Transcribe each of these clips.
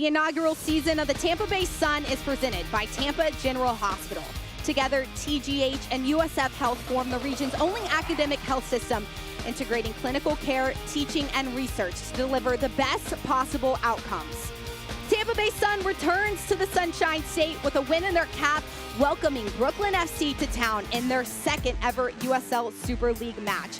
The inaugural season of the Tampa Bay Sun is presented by Tampa General Hospital. Together, TGH and USF Health form the region's only academic health system, integrating clinical care, teaching, and research to deliver the best possible outcomes. Tampa Bay Sun returns to the Sunshine State with a win in their cap, welcoming Brooklyn FC to town in their second ever USL Super League match.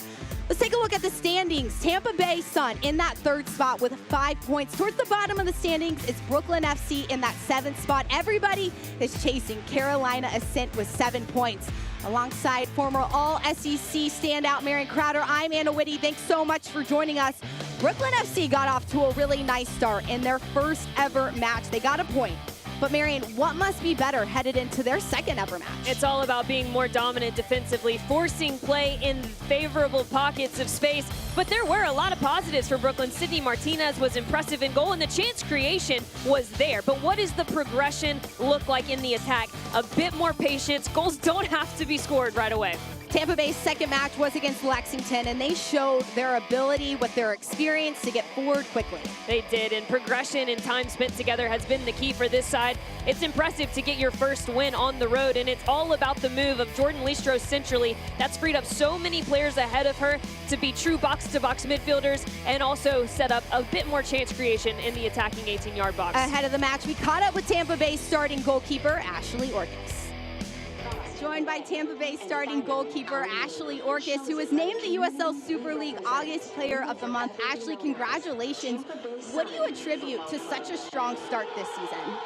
Let's take a look at the standings. Tampa Bay Sun in that third spot with 5 points. Towards the bottom of the standings is Brooklyn FC in that seventh spot. Everybody is chasing Carolina Ascent with 7 points. Alongside former All-SEC standout Marion Crowder, I'm Anna Whitty. Thanks so much for joining us. Brooklyn FC got off to a really nice start in their first ever match. They got a point. But Marion, what must be better headed into their second ever match? It's all about being more dominant defensively, forcing play in favorable pockets of space. But there were a lot of positives for Brooklyn. Sydney Martinez was impressive in goal, and the chance creation was there. But what does the progression look like in the attack? A bit more patience. Goals don't have to be scored right away. Tampa Bay's second match was against Lexington, and they showed their ability with their experience to get forward quickly. They did, and progression and time spent together has been the key for this side. It's impressive to get your first win on the road, and it's all about the move of Jordan Listros centrally. That's freed up so many players ahead of her to be true box-to-box midfielders and also set up a bit more chance creation in the attacking 18-yard box. Ahead of the match, we caught up with Tampa Bay's starting goalkeeper, Ashley Orcus. Joined by Tampa Bay starting goalkeeper Ashley Orcus, who was named the USL Super League August Player of the Month. Ashley, congratulations. What do you attribute to such a strong start this season?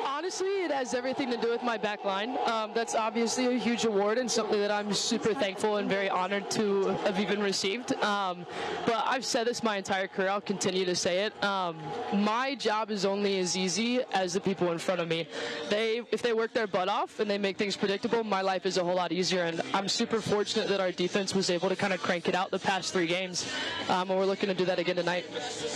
Honestly, it has everything to do with my back line. That's obviously a huge award and something that I'm super thankful and very honored to have even received. But I've said this my entire career. I'll continue to say it. My job is only as easy as the people in front of me. If they work their butt off and they make things predictable, my life is a whole lot easier. And I'm super fortunate that our defense was able to kind of crank it out the past 3 games. And we're looking to do that again tonight.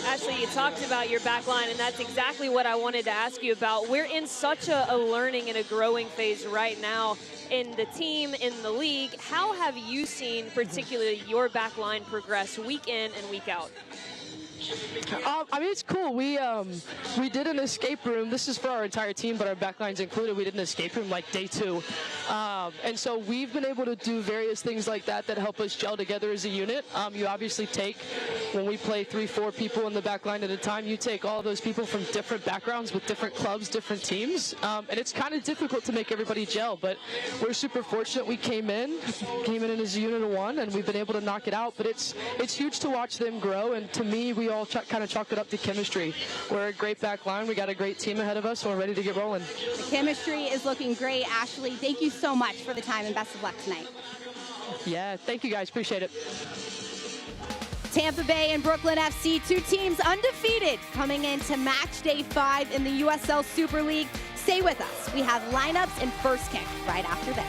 Ashley, you talked about your back line, and that's exactly what I wanted to ask you about. We're in such a learning and a growing phase right now in the team, in the league. How have you seen particularly your back line progress week in and week out? I mean, it's cool. We did an escape room. This is for our entire team, but our backlines included. We did an escape room like day 2. And so we've been able to do various things like that help us gel together as a unit. You obviously take, when we play 3-4 people in the back line at a time, you take all those people from different backgrounds with different clubs, different teams. And it's kind of difficult to make everybody gel, but we're super fortunate we came in as a unit of one, and we've been able to knock it out. But it's huge to watch them grow, and to me, we all kind of chalked it up to chemistry. We're a great back line. We got a great team ahead of us, so we're ready to get rolling. The chemistry is looking great. Ashley, thank you so much for the time, and best of luck tonight. Yeah, thank you guys. Appreciate it. Tampa Bay and Brooklyn FC, 2 teams undefeated coming into match day 5 in the USL Super League. Stay with us. We have lineups and first kick right after this.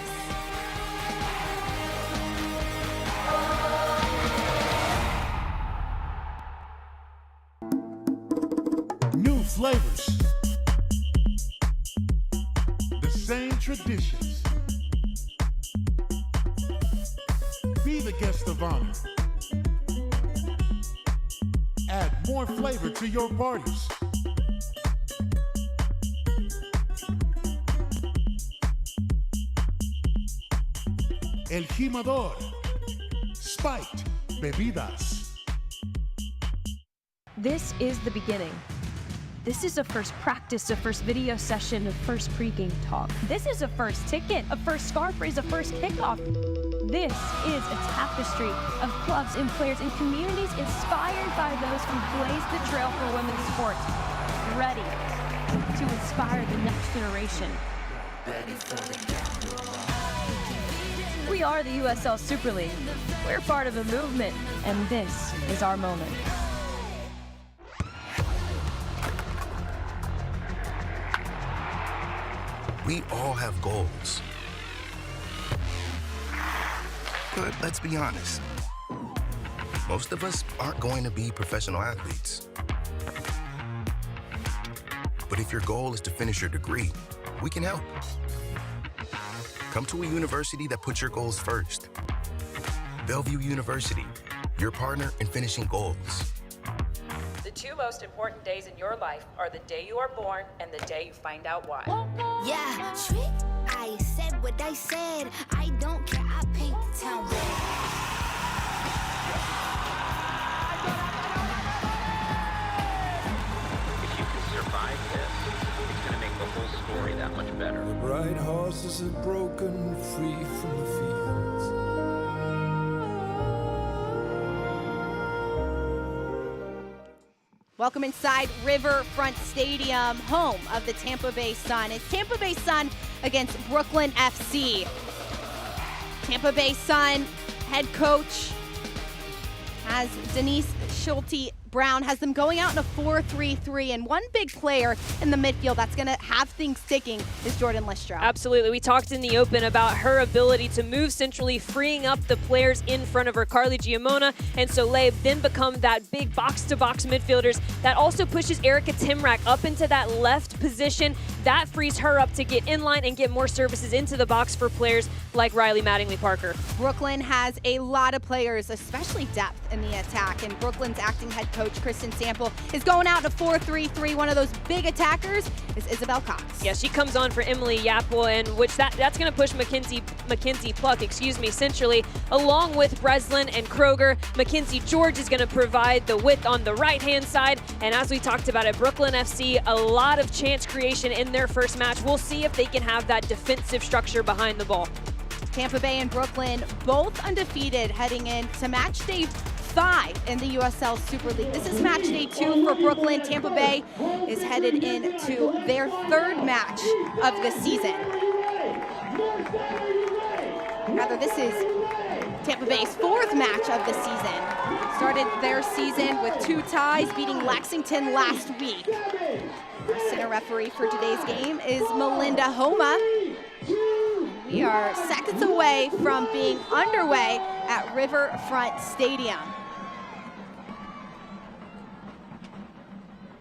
New flavors, the same traditions. Be the guest of honor. Add more flavor to your parties. El Jimador, spiked bebidas. This is the beginning. This is a first practice, a first video session, a first pregame talk. This is a first ticket, a first scarf raise, a first kickoff. This is a tapestry of clubs and players and communities inspired by those who blazed the trail for women's sports, ready to inspire the next generation. We are the USL Super League. We're part of a movement, and this is our moment. We all have goals. But let's be honest. Most of us aren't going to be professional athletes. But if your goal is to finish your degree, we can help. Come to a university that puts your goals first. Bellevue University, your partner in finishing goals. The two most important days in your life are the day you are born and the day you find out why. Yeah, trick. I said what I said. I don't care. I paint the town red. If you can survive this, it's going to make the whole story that much better. The bright horses have broken free from the fields. Welcome inside Riverfront Stadium, home of the Tampa Bay Sun. It's Tampa Bay Sun against Brooklyn FC. Tampa Bay Sun head coach has Denise Schulte Brown has them going out in a 4-3-3, and one big player in the midfield that's going to have things sticking is Jordan Listro. Absolutely. We talked in the open about her ability to move centrally, freeing up the players in front of her. Carly Giamona and Soleil then become that big box-to-box midfielders. That also pushes Erica Timrack up into that left position. That frees her up to get in line and get more services into the box for players like Riley Mattingly-Parker. Brooklyn has a lot of players, especially depth in the attack, and Brooklyn's acting head coach Kristen Sample is going out in a 4-3-3. One of those big attackers is Isabel Cox. Yeah, she comes on for Emily Yapple, and that's going to push Mackenzie Pluck, centrally, along with Breslin and Kroger. Mackenzie George is going to provide the width on the right-hand side, and as we talked about it, Brooklyn FC, a lot of chance creation in their first match. We'll see if they can have that defensive structure behind the ball. Tampa Bay and Brooklyn both undefeated heading into match day 5 in the USL Super League. This is match day 2 for Brooklyn. Tampa Bay is headed into their 3rd match of the season. Rather, this is Tampa Bay's 4th match of the season. Started their season with 2 ties, beating Lexington last week. Our center referee for today's game is Melinda Homa. We are seconds away from being underway at Riverfront Stadium.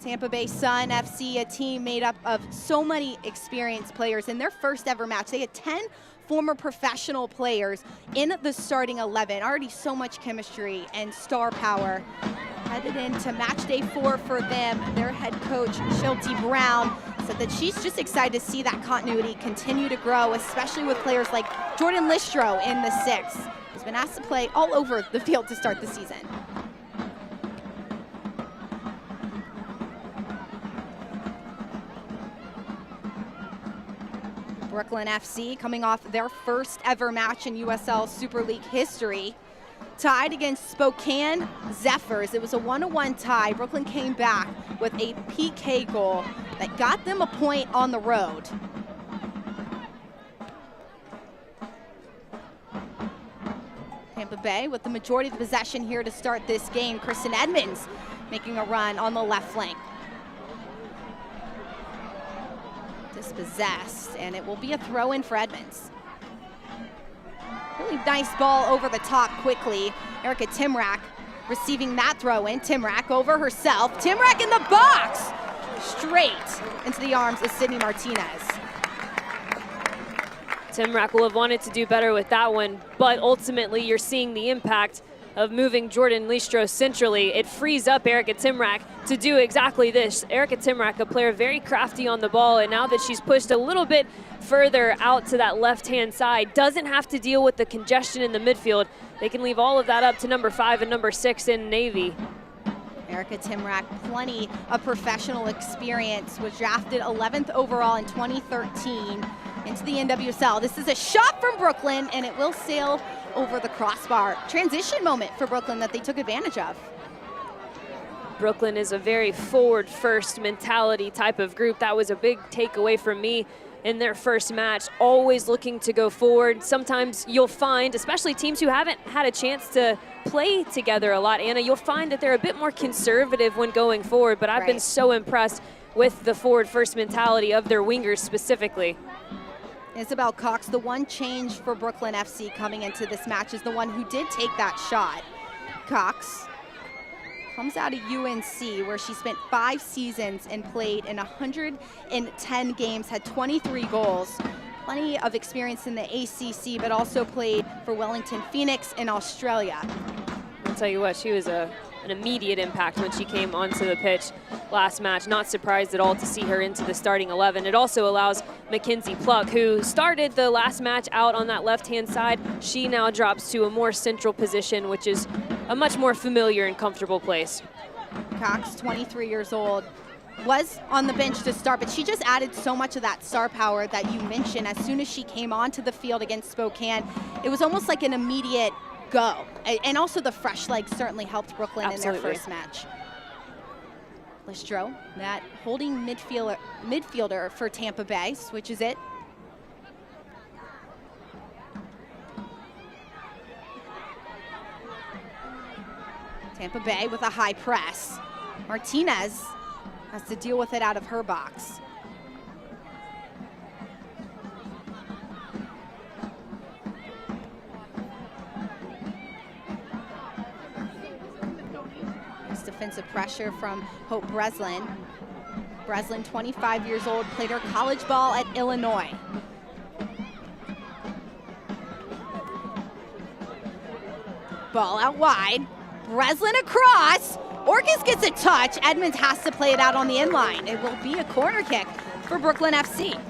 Tampa Bay Sun FC, a team made up of so many experienced players. In their first ever match, they had 10 former professional players in the starting 11. Already so much chemistry and star power. Headed into match day 4 for them. Their head coach, Schulte Brown, said that she's just excited to see that continuity continue to grow, especially with players like Jordan Listro in the 6, who's been asked to play all over the field to start the season. Brooklyn FC coming off their first ever match in USL Super League history. Tied against Spokane Zephyrs. It was a 1-1 tie. Brooklyn came back with a PK goal that got them a point on the road. Tampa Bay with the majority of the possession here to start this game. Kristen Edmonds making a run on the left flank. Dispossessed, and it will be a throw-in for Edmonds. Really nice ball over the top quickly. Erica Timrack receiving that throw-in. Timrack over herself. Timrack in the box! Straight into the arms of Sydney Martinez. Timrack will have wanted to do better with that one, but ultimately you're seeing the impact of moving Jordan Listro centrally. It frees up Erica Timrack to do exactly this. Erica Timrack, a player very crafty on the ball, and now that she's pushed a little bit further out to that left-hand side, doesn't have to deal with the congestion in the midfield. They can leave all of that up to number 5 and number 6 in Navy. Erica Timrack, plenty of professional experience, was drafted 11th overall in 2013 into the NWSL. This is a shot from Brooklyn, and it will sail over the crossbar. Transition moment for Brooklyn that they took advantage of. Brooklyn is a very forward-first mentality type of group. That was a big takeaway from me in their first match, always looking to go forward. Sometimes you'll find, especially teams who haven't had a chance to play together a lot, Anna, you'll find that they're a bit more conservative when going forward, but I've been so impressed with the forward-first mentality of their wingers specifically. Isabel Cox, the one change for Brooklyn FC coming into this match, is the one who did take that shot. Cox comes out of UNC, where she spent 5 seasons and played in 110 games, had 23 goals. Plenty of experience in the ACC, but also played for Wellington Phoenix in Australia. We'll tell you what, she was an immediate impact when she came onto the pitch last match. Not surprised at all to see her into the starting 11. It also allows Mackenzie Pluck, who started the last match out on that left-hand side. She now drops to a more central position, which is a much more familiar and comfortable place. Cox, 23 years old, was on the bench to start, but she just added so much of that star power that you mentioned. As soon as she came onto the field against Spokane, it was almost like an immediate go. And also the fresh legs certainly helped Brooklyn in their first match. Listro, that holding midfielder for Tampa Bay, switches it. Tampa Bay with a high press. Martinez has to deal with it out of her box. Nice defensive pressure from Hope Breslin. Breslin, 25 years old, played her college ball at Illinois. Ball out wide. Breslin across. Orcus gets a touch. Edmonds has to play it out on the end line. It will be a corner kick for Brooklyn FC.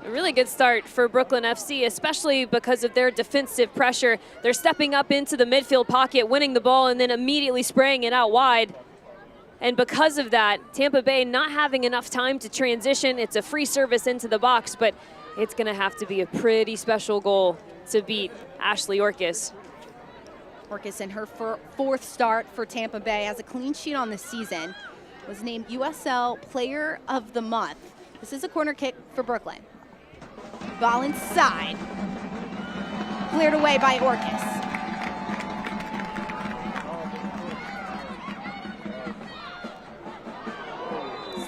A really good start for Brooklyn FC, especially because of their defensive pressure. They're stepping up into the midfield pocket, winning the ball, and then immediately spraying it out wide. And because of that, Tampa Bay not having enough time to transition. It's a free service into the box, but it's going to have to be a pretty special goal to beat Ashley Orcus. Orcus in her fourth start for Tampa Bay has a clean sheet on the season. Was named USL Player of the Month. This is a corner kick for Brooklyn. Ball inside. Cleared away by Orcus.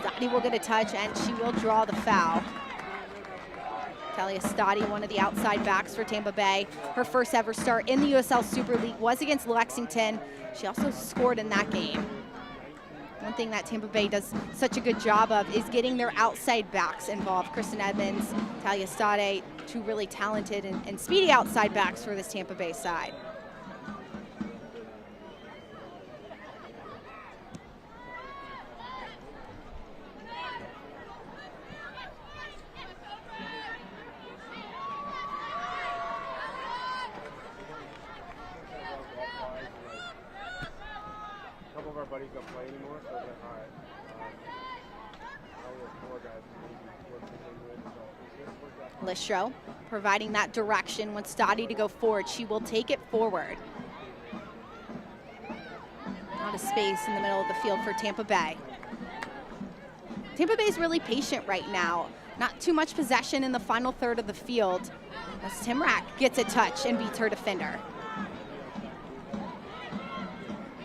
Stoddy will get a touch and she will draw the foul. Talia Stoddy, one of the outside backs for Tampa Bay. Her first ever start in the USL Super League was against Lexington. She also scored in that game. One thing that Tampa Bay does such a good job of is getting their outside backs involved. Kristen Edmonds, Talia Stoddy, two really talented and speedy outside backs for this Tampa Bay side. Listro providing that direction, wants Stoddy to go forward. She will take it forward. Not a space in the middle of the field for Tampa Bay. Tampa Bay is really patient right now. Not too much possession in the final third of the field as Timrak gets a touch and beats her defender.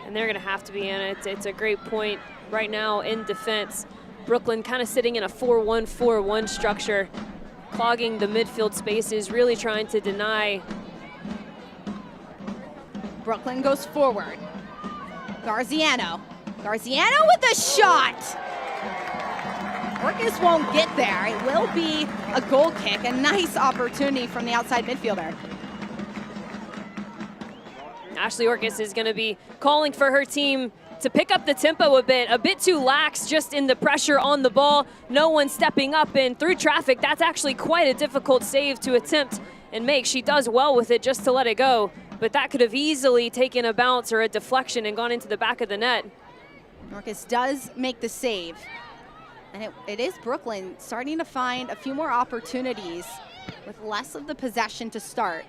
And they're going to have to be in it. It's a great point right now in defense. Brooklyn kind of sitting in a 4-1-4-1 structure, clogging the midfield spaces, really trying to deny. Brooklyn goes forward. Garziano with a shot. Orcus won't get there. It will be a goal kick, a nice opportunity from the outside midfielder. Ashley Orcus is going to be calling for her team to pick up the tempo a bit too lax just in the pressure on the ball. No one stepping up and through traffic. That's actually quite a difficult save to attempt and make. She does well with it just to let it go, but that could have easily taken a bounce or a deflection and gone into the back of the net. Orcus does make the save. And it is Brooklyn starting to find a few more opportunities with less of the possession to start.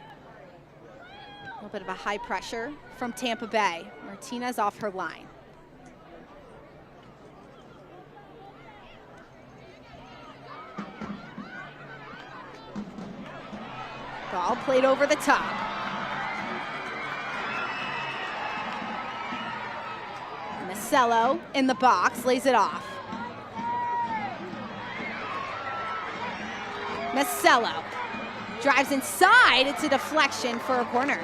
A little bit of a high pressure from Tampa Bay. Martinez off her line. Ball played over the top. Macello in the box, lays it off. Macello drives inside. It's a deflection for a corner.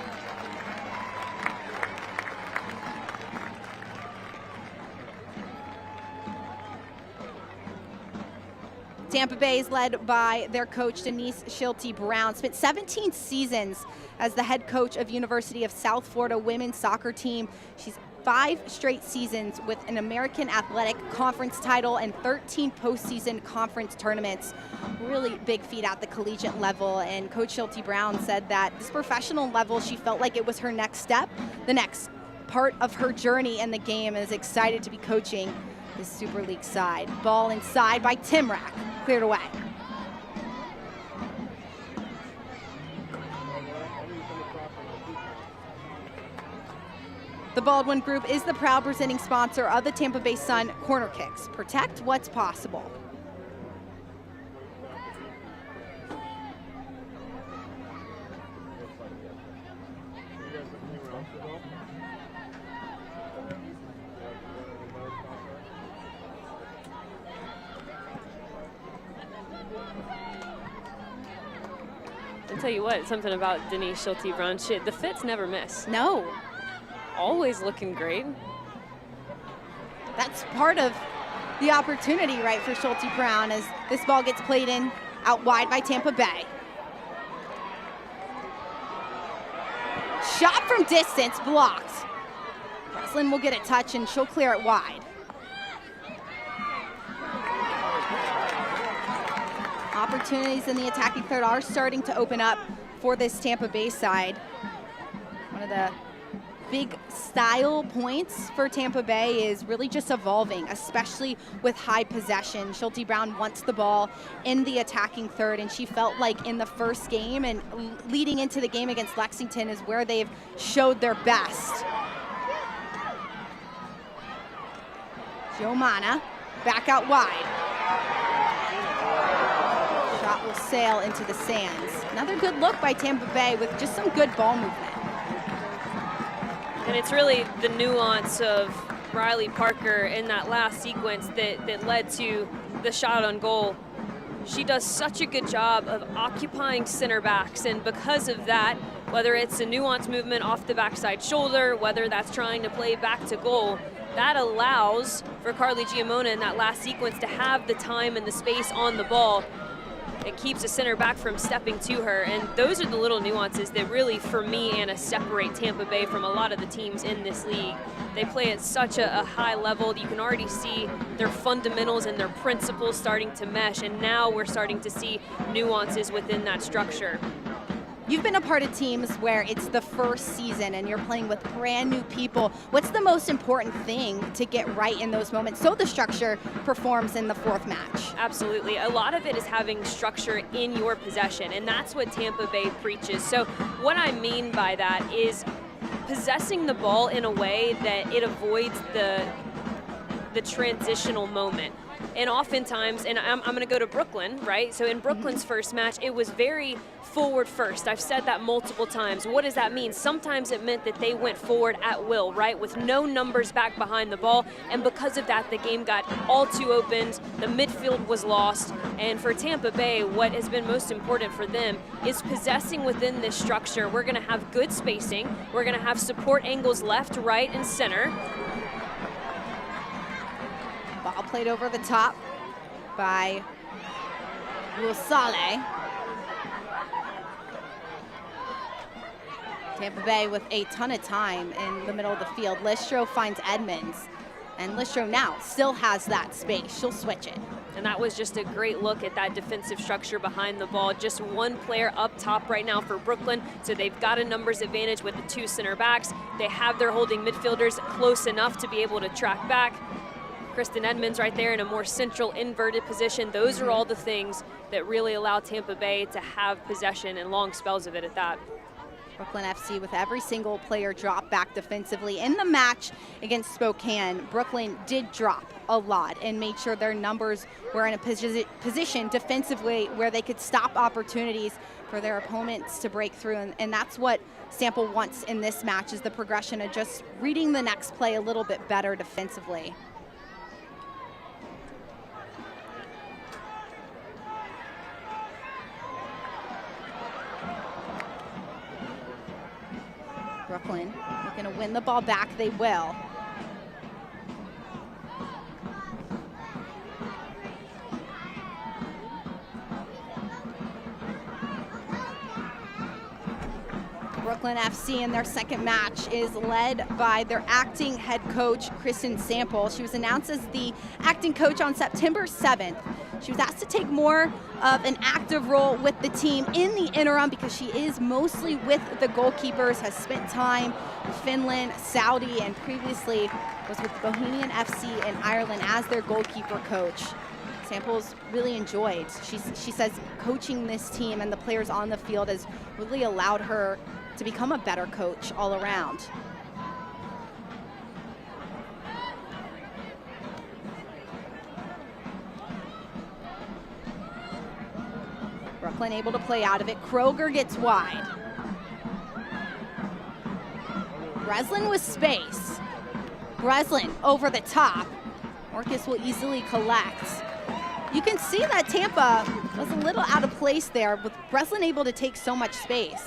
Tampa Bay is led by their coach, Denise Schilte-Brown. Spent 17 seasons as the head coach of University of South Florida women's soccer team. She's 5 straight seasons with an American Athletic Conference title and 13 postseason conference tournaments. Really big feat at the collegiate level, and Coach Schilte-Brown said that this professional level, she felt like it was her next step, the next part of her journey in the game, and is excited to be coaching the Super League side. Ball inside by Timrak, cleared away. The Baldwin Group is the proud presenting sponsor of the Tampa Bay Sun Corner Kicks. Protect what's possible. I'll tell you what, something about Denise Schilte-Brown, the fits never miss. No. Always looking great. That's part of the opportunity, right, for Schilte-Brown as this ball gets played in out wide by Tampa Bay. Shot from distance, blocked. Breslin will get a touch and she'll clear it wide. Opportunities in the attacking third are starting to open up for this Tampa Bay side. One of the big style points for Tampa Bay is really just evolving, especially with high possession. Schilte-Brown wants the ball in the attacking third, and she felt like in the first game and leading into the game against Lexington is where they've showed their best. Giomana back out wide. Shot will sail into the sands. Another good look by Tampa Bay with just some good ball movement. And it's really the nuance of Riley Parker in that last sequence that led to the shot on goal. She does such a good job of occupying center backs, and because of that, whether it's a nuance movement off the backside shoulder, whether that's trying to play back to goal, that allows for Carly Giamona in that last sequence to have the time and the space on the ball. It keeps a center back from stepping to her, and those are the little nuances that really, for me, Anna, separate Tampa Bay from a lot of the teams in this league. They play at such a high level. You can already see their fundamentals and their principles starting to mesh, and now we're starting to see nuances within that structure. You've been a part of teams where it's the first season and you're playing with brand new people. What's the most important thing to get right in those moments so the structure performs in the fourth match? Absolutely. A lot of it is having structure in your possession, and that's what Tampa Bay preaches. So what I mean by that is possessing the ball in a way that it avoids the transitional moment. And oftentimes, and I'm going to go to Brooklyn, right? So in Brooklyn's first match, it was very forward first. I've said that multiple times. What does that mean? Sometimes it meant that they went forward at will, right? With no numbers back behind the ball. And because of that, the game got all too opened. The midfield was lost. And for Tampa Bay, what has been most important for them is possessing within this structure. We're going to have good spacing. We're going to have support angles left, right, and center. Ball played over the top by Rusale. Tampa Bay with a ton of time in the middle of the field. Listro finds Edmonds, and Listro now still has that space. She'll switch it. And that was just a great look at that defensive structure behind the ball. Just one player up top right now for Brooklyn, so they've got a numbers advantage with the 2 center backs. They have their holding midfielders close enough to be able to track back. Kristen Edmonds right there in a more central inverted position. Those are all the things that really allow Tampa Bay to have possession and long spells of it at that. Brooklyn FC with every single player drop back defensively. In the match against Spokane, Brooklyn did drop a lot and made sure their numbers were in a position defensively where they could stop opportunities for their opponents to break through. And that's what Sample wants in this match, is the progression of just reading the next play a little bit better defensively. Brooklyn looking to win the ball back. They will. Brooklyn FC in their second match is led by their acting head coach, Kristen Sample. She was announced as the acting coach on September 7th. She was asked to take more of an active role with the team in the interim because she is mostly with the goalkeepers, has spent time in Finland, Saudi, and previously was with Bohemian FC in Ireland as their goalkeeper coach. Samples really enjoyed. She says coaching this team and the players on the field has really allowed her to become a better coach all around. Brooklyn able to play out of it. Kroger gets wide. Breslin with space. Breslin over the top. Orcus will easily collect. You can see that Tampa was a little out of place there with Breslin able to take so much space.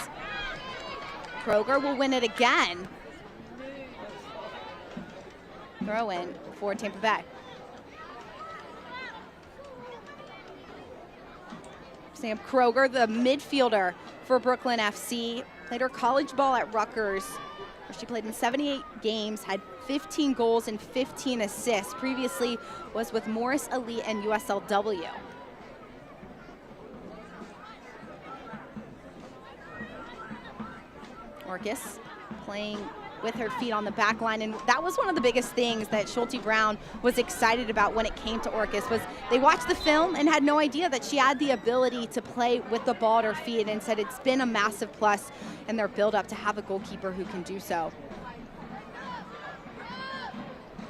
Kroger will win it again. Throw in for Tampa Bay. Sam Kroger, the midfielder for Brooklyn FC, played her college ball at Rutgers, where she played in 78 games, had 15 goals and 15 assists. Previously was with Morris Elite and USLW. Orcus playing with her feet on the back line, and that was one of the biggest things that Schulte Brown was excited about when it came to Orcus, was they watched the film and had no idea that she had the ability to play with the ball at her feet, and said it's been a massive plus in their build-up to have a goalkeeper who can do so.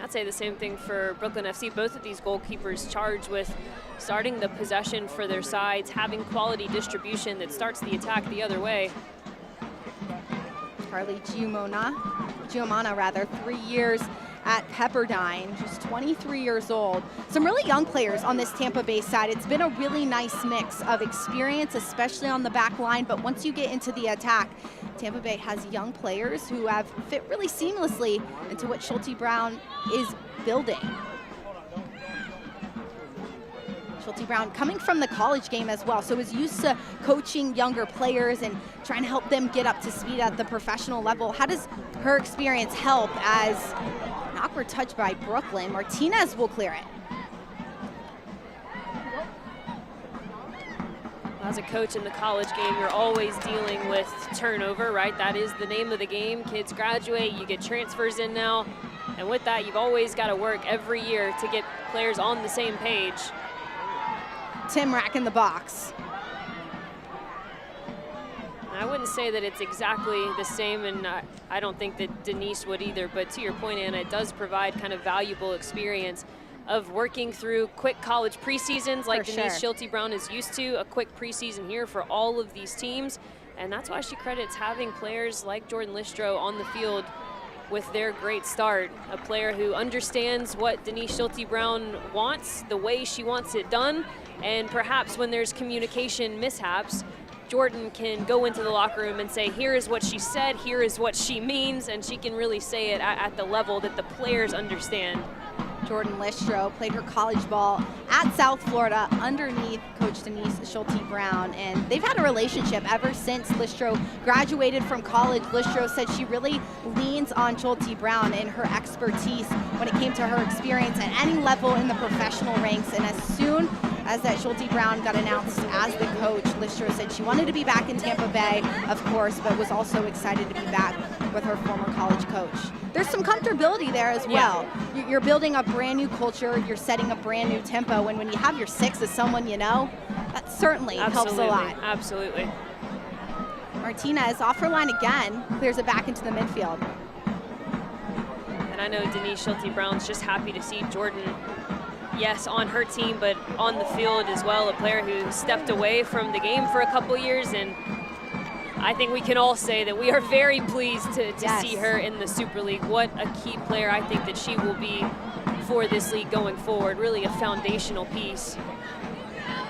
I'd say the same thing for Brooklyn FC. Both of these goalkeepers charged with starting the possession for their sides, having quality distribution that starts the attack the other way. Carly Giumana, 3 years at Pepperdine, just 23 years old. Some really young players on this Tampa Bay side. It's been a really nice mix of experience, especially on the back line, but once you get into the attack, Tampa Bay has young players who have fit really seamlessly into what Schulte Brown is building. Schulte Brown coming from the college game as well, so is used to coaching younger players and trying to help them get up to speed at the professional level. How does her experience help as an awkward touch by Brooklyn? Martinez will clear it. As a coach in the college game, you're always dealing with turnover, right? That is the name of the game. Kids graduate, you get transfers in now, and with that, you've always got to work every year to get players on the same page. Timrak in the box. I wouldn't say that it's exactly the same, and I don't think that Denise would either, but to your point, Anna, it does provide kind of valuable experience of working through quick college preseasons like Denise Schulte Brown is used to, a quick preseason here for all of these teams, and that's why she credits having players like Jordan Listro on the field with their great start, a player who understands what Denise Schulte Brown wants, the way she wants it done, and perhaps when there's communication mishaps, Jordan can go into the locker room and say, here is what she said, here is what she means, and she can really say it at the level that the players understand. Jordan Listro played her college ball at South Florida underneath Coach Denise Schulte Brown, and they've had a relationship ever since Listro graduated from college. Listro said she really leans on Schulte Brown and her expertise when it came to her experience at any level in the professional ranks, and as soon as that Schulte Brown got announced as the coach, Listro said she wanted to be back in Tampa Bay, of course, but was also excited to be back with her former college coach. There's some comfortability there as well. Yeah. You're building a brand new culture, you're setting a brand new tempo, and when you have your six as someone you know, that certainly helps a lot. Absolutely. Martinez off her line again, clears it back into the midfield. And I know Denise Schulte Brown's just happy to see Jordan, yes, on her team, but on the field as well, a player who stepped away from the game for a couple years, and I think we can all say that we are very pleased to see her in the Super League. What a key player I think that she will be for this league going forward, really a foundational piece.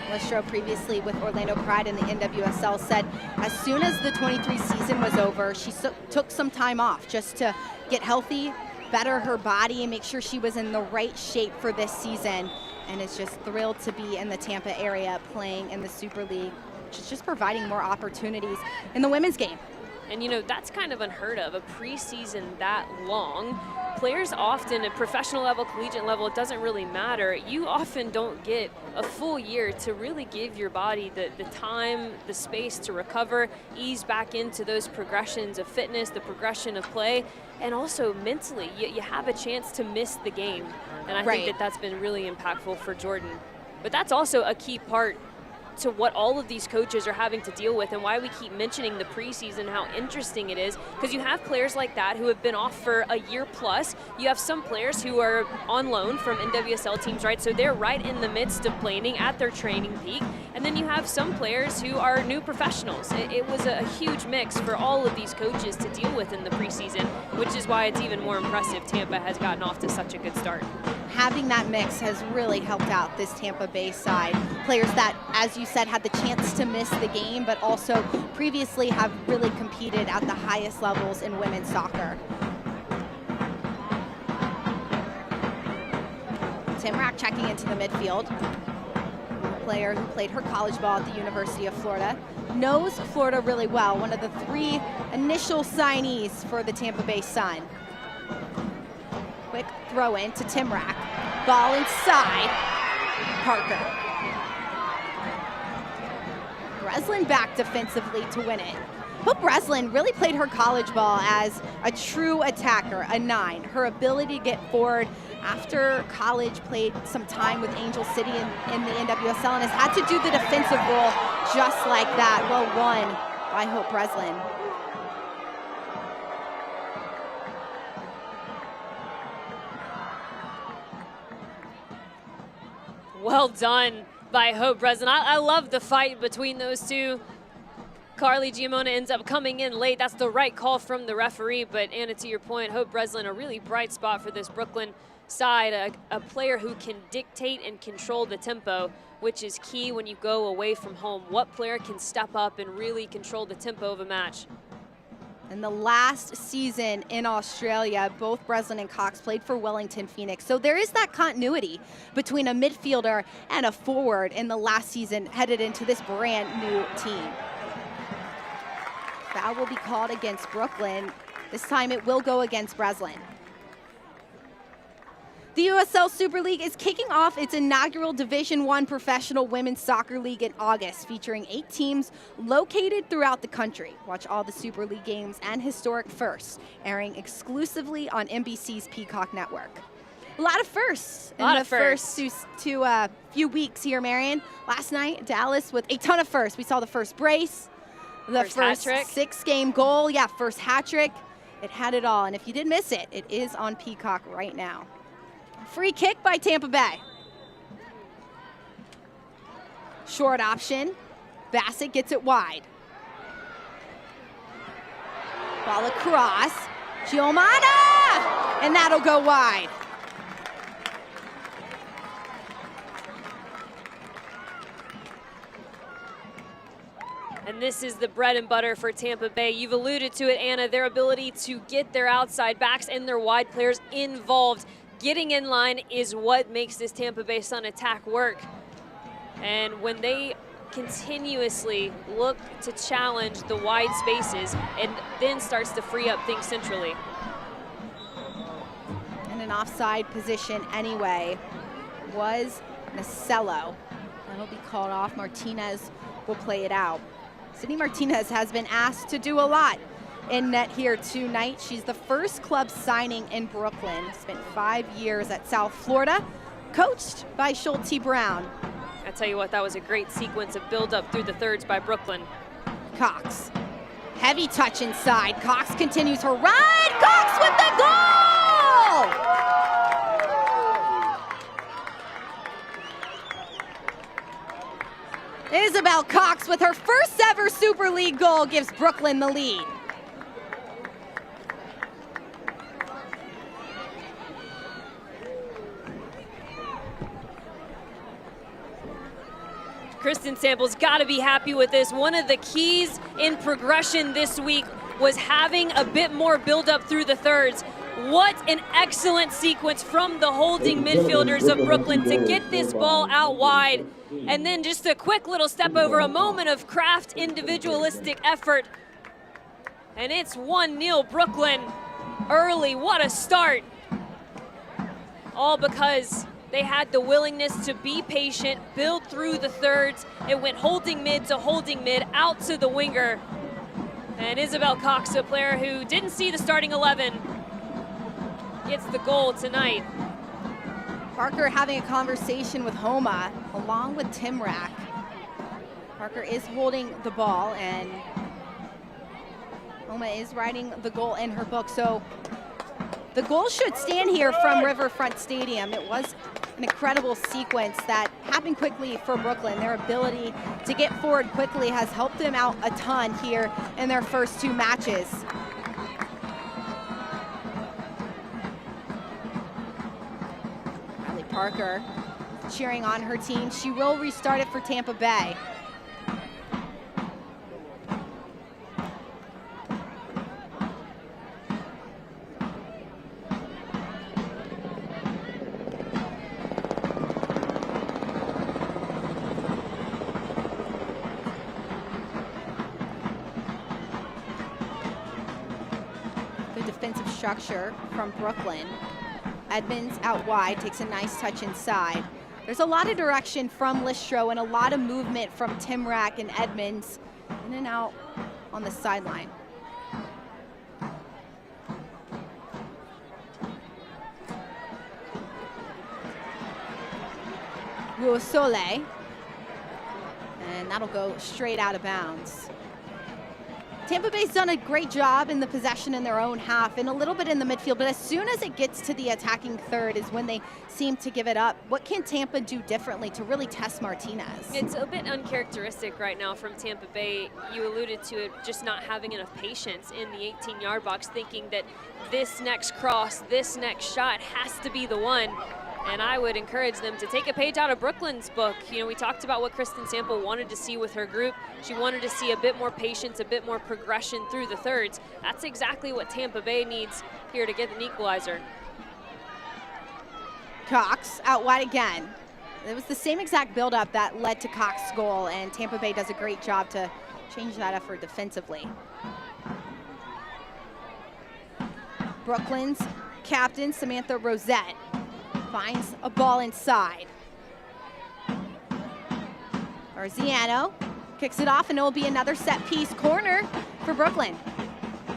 Listro, previously with Orlando Pride in the NWSL, said as soon as the 23 season was over, she took some time off just to get healthy, better her body, and make sure she was in the right shape for this season, and is just thrilled to be in the Tampa area playing in the Super League, which is just providing more opportunities in the women's game. And, you know, that's kind of unheard of, a preseason that long. Players often at professional level, collegiate level, it doesn't really matter. You often don't get a full year to really give your body the time, the space to recover, ease back into those progressions of fitness, the progression of play, and also mentally, you have a chance to miss the game. And I think that that's been really impactful for Jordan. But that's also a key part to what all of these coaches are having to deal with, and why we keep mentioning the preseason, how interesting it is, because you have players like that who have been off for a year plus. You have some players who are on loan from NWSL teams, right? So they're right in the midst of playing at their training peak. And then you have some players who are new professionals. It was a huge mix for all of these coaches to deal with in the preseason, which is why it's even more impressive Tampa has gotten off to such a good start. Having that mix has really helped out this Tampa Bay side. Players that, as you said, had the chance to miss the game, but also previously have really competed at the highest levels in women's soccer. Timrack checking into the midfield. A player who played her college ball at the University of Florida. Knows Florida really well, one of the 3 initial signees for the Tampa Bay Sun. Quick throw in to Timrack. Ball inside. Parker. Breslin back defensively to win it. Hope Breslin really played her college ball as a true attacker, a 9. Her ability to get forward after college, played some time with Angel City in the NWSL, and has had to do the defensive role just like that. Well won by Hope Breslin. Well done by Hope Breslin. I love the fight between those two. Carly Giamona ends up coming in late. That's the right call from the referee. But Anna, to your point, Hope Breslin, a really bright spot for this Brooklyn side, a player who can dictate and control the tempo, which is key when you go away from home. What player can step up and really control the tempo of a match? In the last season in Australia, both Breslin and Cox played for Wellington Phoenix. So there is that continuity between a midfielder and a forward in the last season headed into this brand new team. Foul will be called against Brooklyn. This time it will go against Breslin. The USL Super League is kicking off its inaugural Division I professional women's soccer league in August, featuring 8 teams located throughout the country. Watch all the Super League games and historic firsts, airing exclusively on NBC's Peacock Network. A lot of firsts in the first few weeks here, Marion. Last night, Dallas with a ton of firsts. We saw the first brace, the first 6-game goal. Yeah, first hat trick. It had it all. And if you did miss it, it is on Peacock right now. Free kick by Tampa Bay. Short option. Bassett gets it wide. Ball across. Giamona! And that'll go wide. And this is the bread and butter for Tampa Bay. You've alluded to it, Anna, their ability to get their outside backs and their wide players involved. Getting in line is what makes this Tampa Bay Sun attack work. And when they continuously look to challenge the wide spaces, and then starts to free up things centrally. In an offside position anyway was Nacello. That'll be called off. Martinez will play it out. Sydney Martinez has been asked to do a lot in net here tonight. She's the first club signing in Brooklyn. Spent 5 years at South Florida, coached by Schulte Brown. I tell you what, that was a great sequence of build-up through the thirds by Brooklyn. Cox, heavy touch inside. Cox continues her run. Cox with the goal! Isabel Cox with her first ever Super League goal gives Brooklyn the lead. Kristen Sample's got to be happy with this. One of the keys in progression this week was having a bit more build-up through the thirds. What an excellent sequence from the holding midfielders of Brooklyn to get this ball out wide. And then just a quick little step over, a moment of craft, individualistic effort. And it's 1-0 Brooklyn early. What a start. All because they had the willingness to be patient, build through the thirds. It went holding mid to holding mid, out to the winger. And Isabel Cox, a player who didn't see the starting 11, gets the goal tonight. Parker having a conversation with Homa along with Timrak. Parker is holding the ball and Homa is writing the goal in her book. So the goal should stand here from Riverfront Stadium. It was an incredible sequence that happened quickly for Brooklyn. Their ability to get forward quickly has helped them out a ton here in their first 2 matches. Riley Parker cheering on her team. She will restart it for Tampa Bay. Defensive structure from Brooklyn. Edmonds out wide, takes a nice touch inside. There's a lot of direction from Listro and a lot of movement from Timrak and Edmonds in and out on the sideline. Ruosole, and that'll go straight out of bounds. Tampa Bay's done a great job in the possession in their own half and a little bit in the midfield, but as soon as it gets to the attacking third is when they seem to give it up. What can Tampa do differently to really test Martinez? It's a bit uncharacteristic right now from Tampa Bay. You alluded to it, just not having enough patience in the 18-yard box, thinking that this next cross, this next shot has to be the one. And I would encourage them to take a page out of Brooklyn's book. You know, we talked about what Kristen Sample wanted to see with her group. She wanted to see a bit more patience, a bit more progression through the thirds. That's exactly what Tampa Bay needs here to get an equalizer. Cox out wide again. It was the same exact buildup that led to Cox's goal, and Tampa Bay does a great job to change that effort defensively. Brooklyn's captain, Samantha Rosette, finds a ball inside. Arziano kicks it off, and it will be another set-piece corner for Brooklyn.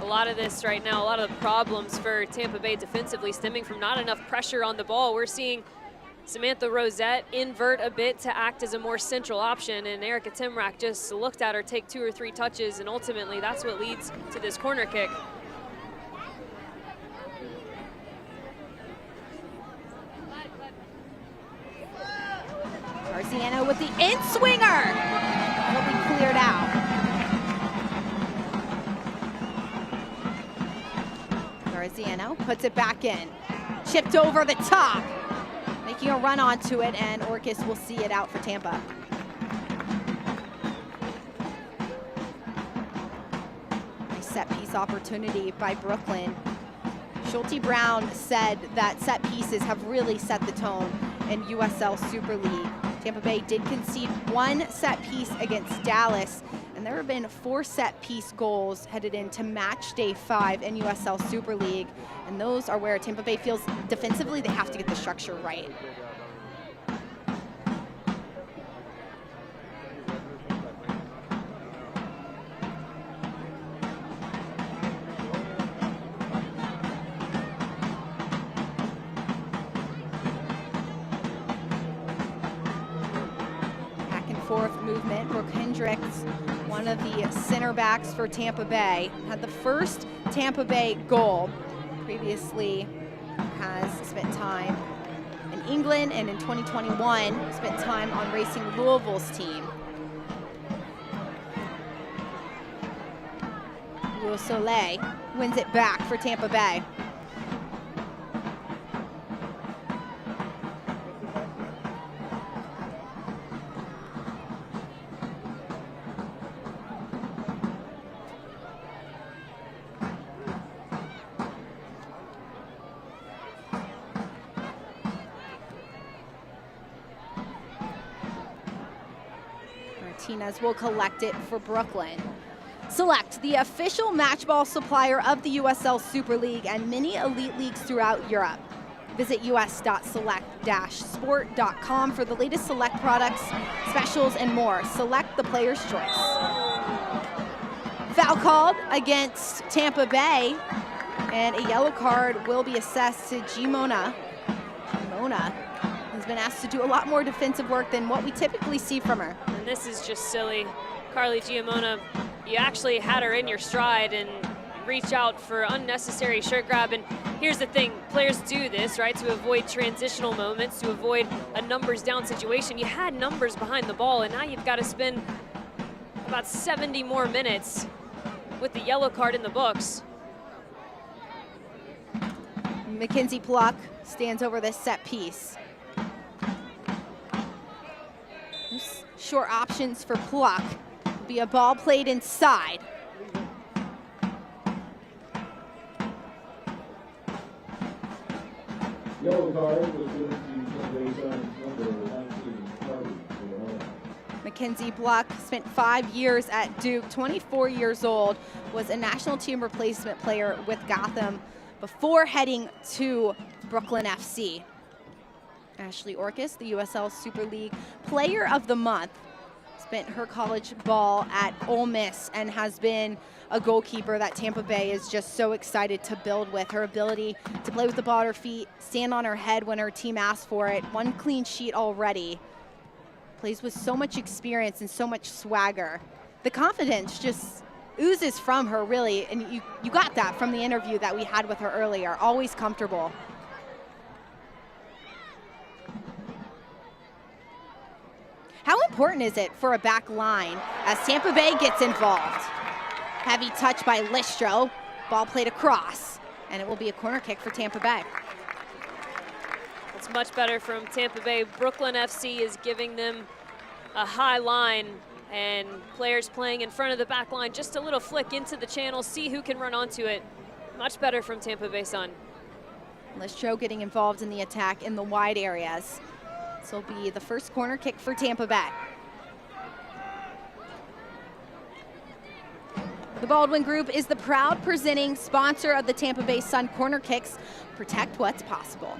A lot of this right now, a lot of the problems for Tampa Bay defensively stemming from not enough pressure on the ball. We're seeing Samantha Rosette invert a bit to act as a more central option, and Erica Timrak just looked at her take 2 or 3 touches, and ultimately that's what leads to this corner kick. Arziano with the in-swinger. That'll be cleared out. Arziano puts it back in. Chipped over the top. Making a run onto it, and Orcus will see it out for Tampa. Nice set-piece opportunity by Brooklyn. Schulte Brown said that set pieces have really set the tone in USL Super League. Tampa Bay did concede 1 set piece against Dallas, and there have been 4 set piece goals headed into match day 5 in USL Super League, and those are where Tampa Bay feels defensively they have to get the structure right. Movement. Brooke Hendricks, one of the center backs for Tampa Bay, had the first Tampa Bay goal. Previously has spent time in England, and in 2021 spent time on Racing Louisville's team. Ruosole wins it back for Tampa Bay. Martinez will collect it for Brooklyn. Select, the official match ball supplier of the USL Super League and many elite leagues throughout Europe. Visit us.select-sport.com for the latest Select products, specials, and more. Select, the player's choice. Foul called against Tampa Bay, and a yellow card will be assessed to Gimona. Gimona has been asked to do a lot more defensive work than what we typically see from her. And this is just silly. Carly Gimona, you actually had her in your stride and reach out for unnecessary shirt grab. And here's the thing, players do this, right, to avoid transitional moments, to avoid a numbers down situation. You had numbers behind the ball, and now you've got to spend about 70 more minutes with the yellow card in the books. Mackenzie Pluck stands over this set piece. Short options for Pluck. Be a ball played inside. Yellow card was given to number 19. Mackenzie Pluck spent 5 years at Duke, 24 years old, was a national team replacement player with Gotham before heading to Brooklyn FC. Ashley Orcus, the USL Super League Player of the Month, spent her college ball at Ole Miss and has been a goalkeeper that Tampa Bay is just so excited to build with. Her ability to play with the ball at her feet, stand on her head when her team asks for it. 1 clean sheet already. Plays with so much experience and so much swagger. The confidence just oozes from her, really, and you got that from the interview that we had with her earlier. Always comfortable. How important is it for a back line as Tampa Bay gets involved? Heavy touch by Listro, ball played across, and it will be a corner kick for Tampa Bay. It's much better from Tampa Bay. Brooklyn FC is giving them a high line, and players playing in front of the back line, just a little flick into the channel, see who can run onto it. Much better from Tampa Bay Sun. Listro getting involved in the attack in the wide areas. This will be the first corner kick for Tampa Bay. The Baldwin Group is the proud presenting sponsor of the Tampa Bay Sun corner kicks. Protect what's possible.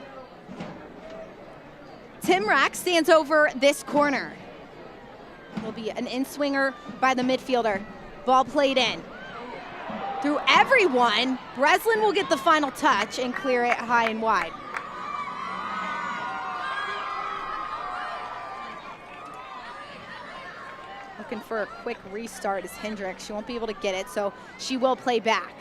Tim Rack stands over this corner. It'll be an in-swinger by the midfielder. Ball played in. Through everyone, Breslin will get the final touch and clear it high and wide. Looking for a quick restart is Hendricks. She won't be able to get it, so she will play back.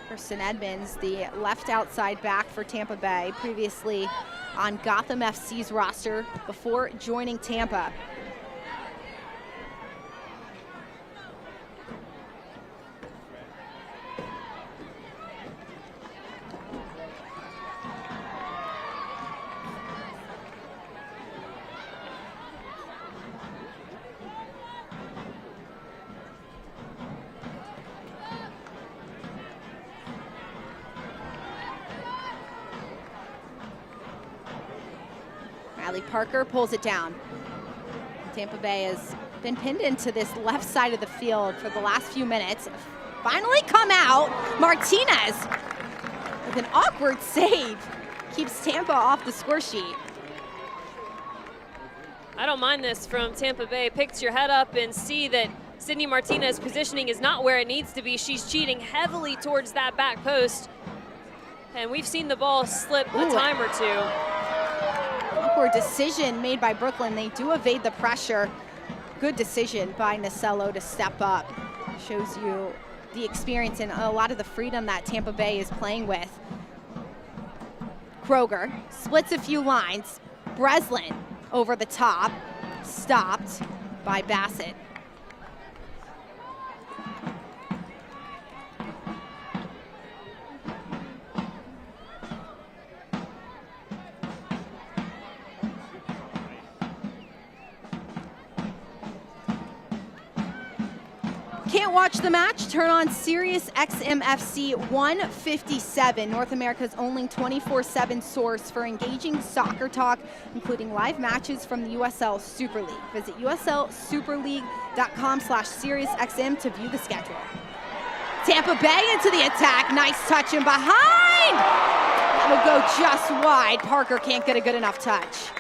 Kirsten Edmonds, the left outside back for Tampa Bay, previously on Gotham FC's roster before joining Tampa. Riley Parker pulls it down. Tampa Bay has been pinned into this left side of the field for the last few minutes. Finally come out. Martinez with an awkward save keeps Tampa off the score sheet. I don't mind this from Tampa Bay. Picks your head up and see that Sydney Martinez's positioning is not where it needs to be. She's cheating heavily towards that back post. And we've seen the ball slip a time or two. Awkward decision made by Brooklyn. They do evade the pressure. Good decision by Nacello to step up. Shows you the experience and a lot of the freedom that Tampa Bay is playing with. Kroger splits a few lines. Breslin over the top, stopped by Bassett. can't watch the match, turn on Sirius XMFC 157, North America's only 24/7 source for engaging soccer talk, including live matches from the USL Super League. Visit uslsuperleague.com/SiriusXM to view the schedule. Tampa Bay into the attack. Nice touch in behind. That'll go just wide. Parker can't get a good enough touch.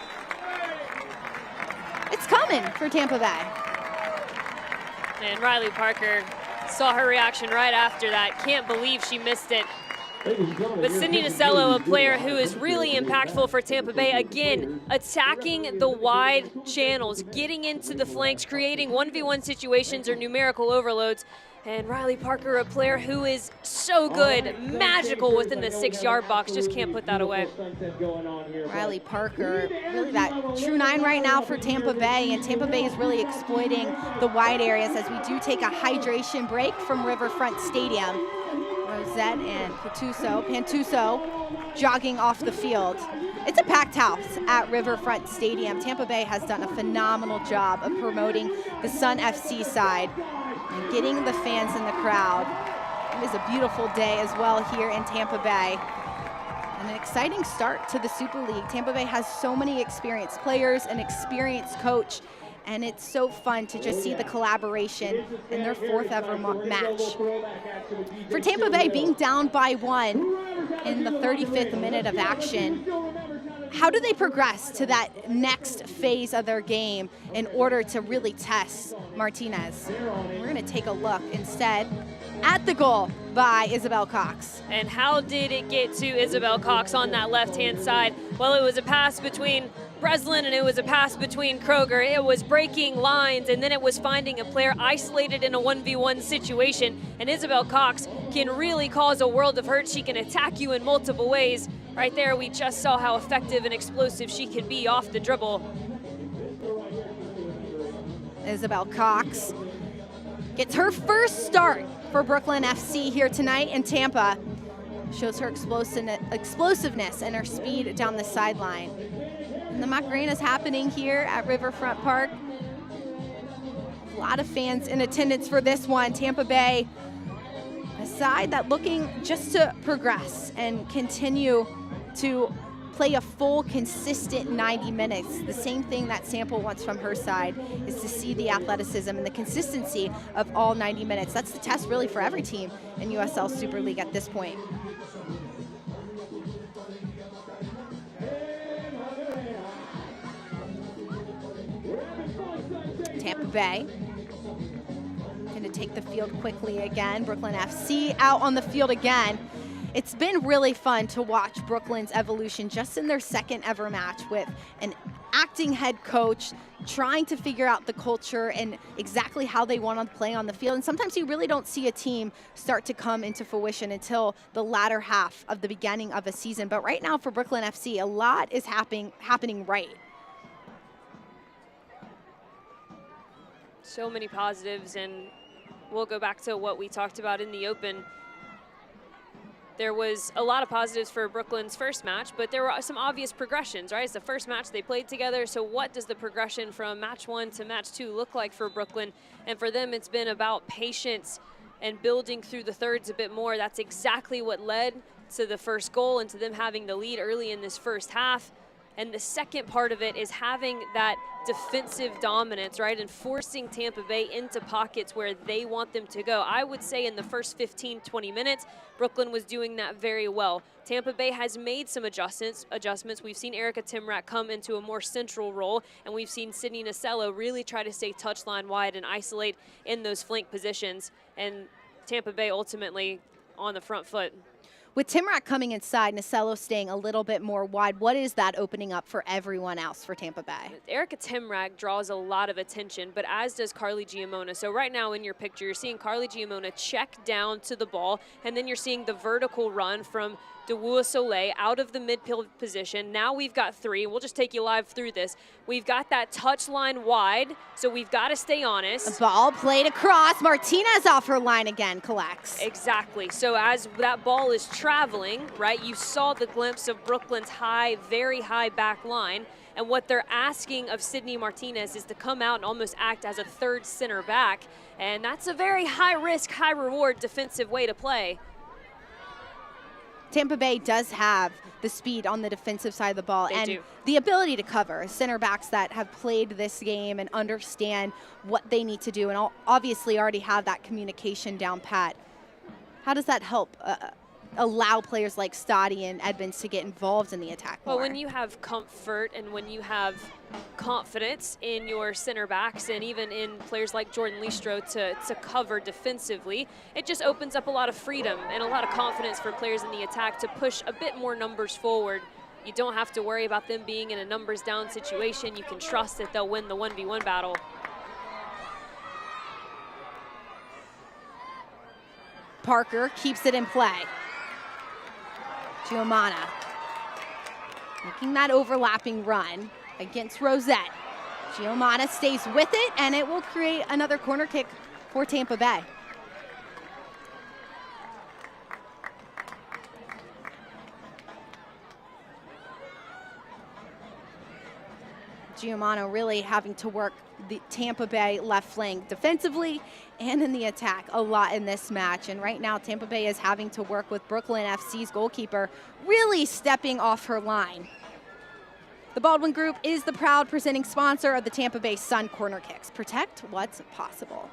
It's coming for Tampa Bay. And Riley Parker saw her reaction right after that. Can't believe she missed it. But Sydney Nasello, a player who is really impactful for Tampa Bay, again, attacking the wide channels, getting into the flanks, creating 1v1 situations or numerical overloads. And Riley Parker, a player who is so good, magical within the 6-yard box, just can't put that away. Riley Parker, really that true 9 right now for Tampa Bay, and Tampa Bay is really exploiting the wide areas as we do take a hydration break from Riverfront Stadium. Rosette and Pantuso jogging off the field. It's a packed house at Riverfront Stadium. Tampa Bay has done a phenomenal job of promoting the Sun FC side and getting the fans in the crowd. It is a beautiful day as well here in Tampa Bay. And an exciting start to the Super League. Tampa Bay has so many experienced players, an experienced coach, and it's so fun to just see the collaboration in their 4th ever match. For Tampa Bay, being down by 1 in the 35th minute of action, how do they progress to that next phase of their game in order to really test Martinez? We're going to take a look instead at the goal by Isabel Cox. And how did it get to Isabel Cox on that left-hand side? Well, it was a pass between Breslin and it was a pass between Kroger. It was breaking lines, and then it was finding a player isolated in a 1v1 situation. And Isabel Cox can really cause a world of hurt. She can attack you in multiple ways. Right there, we just saw how effective and explosive she can be off the dribble. Isabel Cox gets her first start for Brooklyn FC here tonight in Tampa. Shows her explosiveness and her speed down the sideline. And the Macarena is happening here at Riverfront Park. A lot of fans in attendance for this one. Tampa Bay, a side that looking just to progress and continue to play a full, consistent 90 minutes. The same thing that Sample wants from her side is to see the athleticism and the consistency of all 90 minutes. That's the test really for every team in USL Super League at this point. Tampa Bay going to take the field quickly again. Brooklyn FC out on the field again. It's been really fun to watch Brooklyn's evolution just in their 2nd ever match with an acting head coach trying to figure out the culture and exactly how they want to play on the field. And sometimes you really don't see a team start to come into fruition until the latter half of the beginning of a season. But right now for Brooklyn FC, a lot is happening right. So many positives, and we'll go back to what we talked about in the open. There was a lot of positives for Brooklyn's first match, but there were some obvious progressions, right? It's the first match they played together, so what does the progression from match 1 to match 2 look like for Brooklyn? And for them, it's been about patience and building through the thirds a bit more. That's exactly what led to the first goal and to them having the lead early in this first half. And the second part of it is having that defensive dominance, right? And forcing Tampa Bay into pockets where they want them to go. I would say in the first 15, 20 minutes, Brooklyn was doing that very well. Tampa Bay has made some adjustments. We've seen Erica Timrak come into a more central role, and we've seen Sydney Nasello really try to stay touchline wide and isolate in those flank positions. And Tampa Bay ultimately on the front foot. With Timrak coming inside, Nasello staying a little bit more wide, what is that opening up for everyone else for Tampa Bay? Erica Timrak draws a lot of attention, but as does Carly Giamona. So right now in your picture, you're seeing Carly Giamona check down to the ball, and then you're seeing the vertical run from DeWua Soleil out of the midfield position. Now we've got 3. We'll just take you live through this. We've got that touch line wide, so we've got to stay honest. The ball played across. Martinez off her line again, collects. Exactly. So as that ball is traveling, right? You saw the glimpse of Brooklyn's high, very high back line. And what they're asking of Sydney Martinez is to come out and almost act as a third center back. And that's a very high risk, high reward defensive way to play. Tampa Bay does have the speed on the defensive side of the ball and the ability to cover. Center backs that have played this game and understand what they need to do and obviously already have that communication down pat. How does that help allow players like Stoddy and Edmonds to get involved in the attack more? Well, when you have comfort and when you have confidence in your center backs and even in players like Jordan Listro to cover defensively, it just opens up a lot of freedom and a lot of confidence for players in the attack to push a bit more numbers forward. You don't have to worry about them being in a numbers down situation. You can trust that they'll win the 1v1 battle. Parker keeps it in play. Giomana making that overlapping run against Rosette. Giomana stays with it, and it will create another corner kick for Tampa Bay. Giomana really having to work the Tampa Bay left flank defensively and in the attack a lot in this match. And right now, Tampa Bay is having to work with Brooklyn FC's goalkeeper really stepping off her line. The Baldwin Group is the proud presenting sponsor of the Tampa Bay Sun corner kicks. Protect what's possible.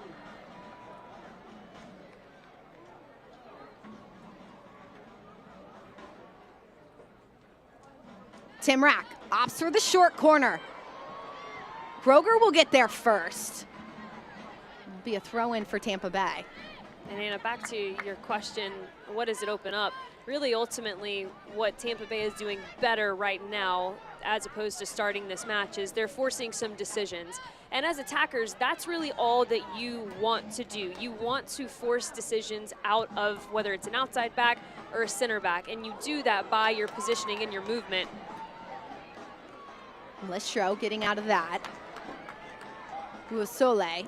Tim Rack opts for the short corner. Kroger will get there first. It'll be a throw-in for Tampa Bay. And Anna, back to your question, what does it open up? Really, ultimately, what Tampa Bay is doing better right now, as opposed to starting this match, is they're forcing some decisions. And as attackers, that's really all that you want to do. You want to force decisions out of whether it's an outside back or a center back, and you do that by your positioning and your movement. Listro getting out of that. Guasole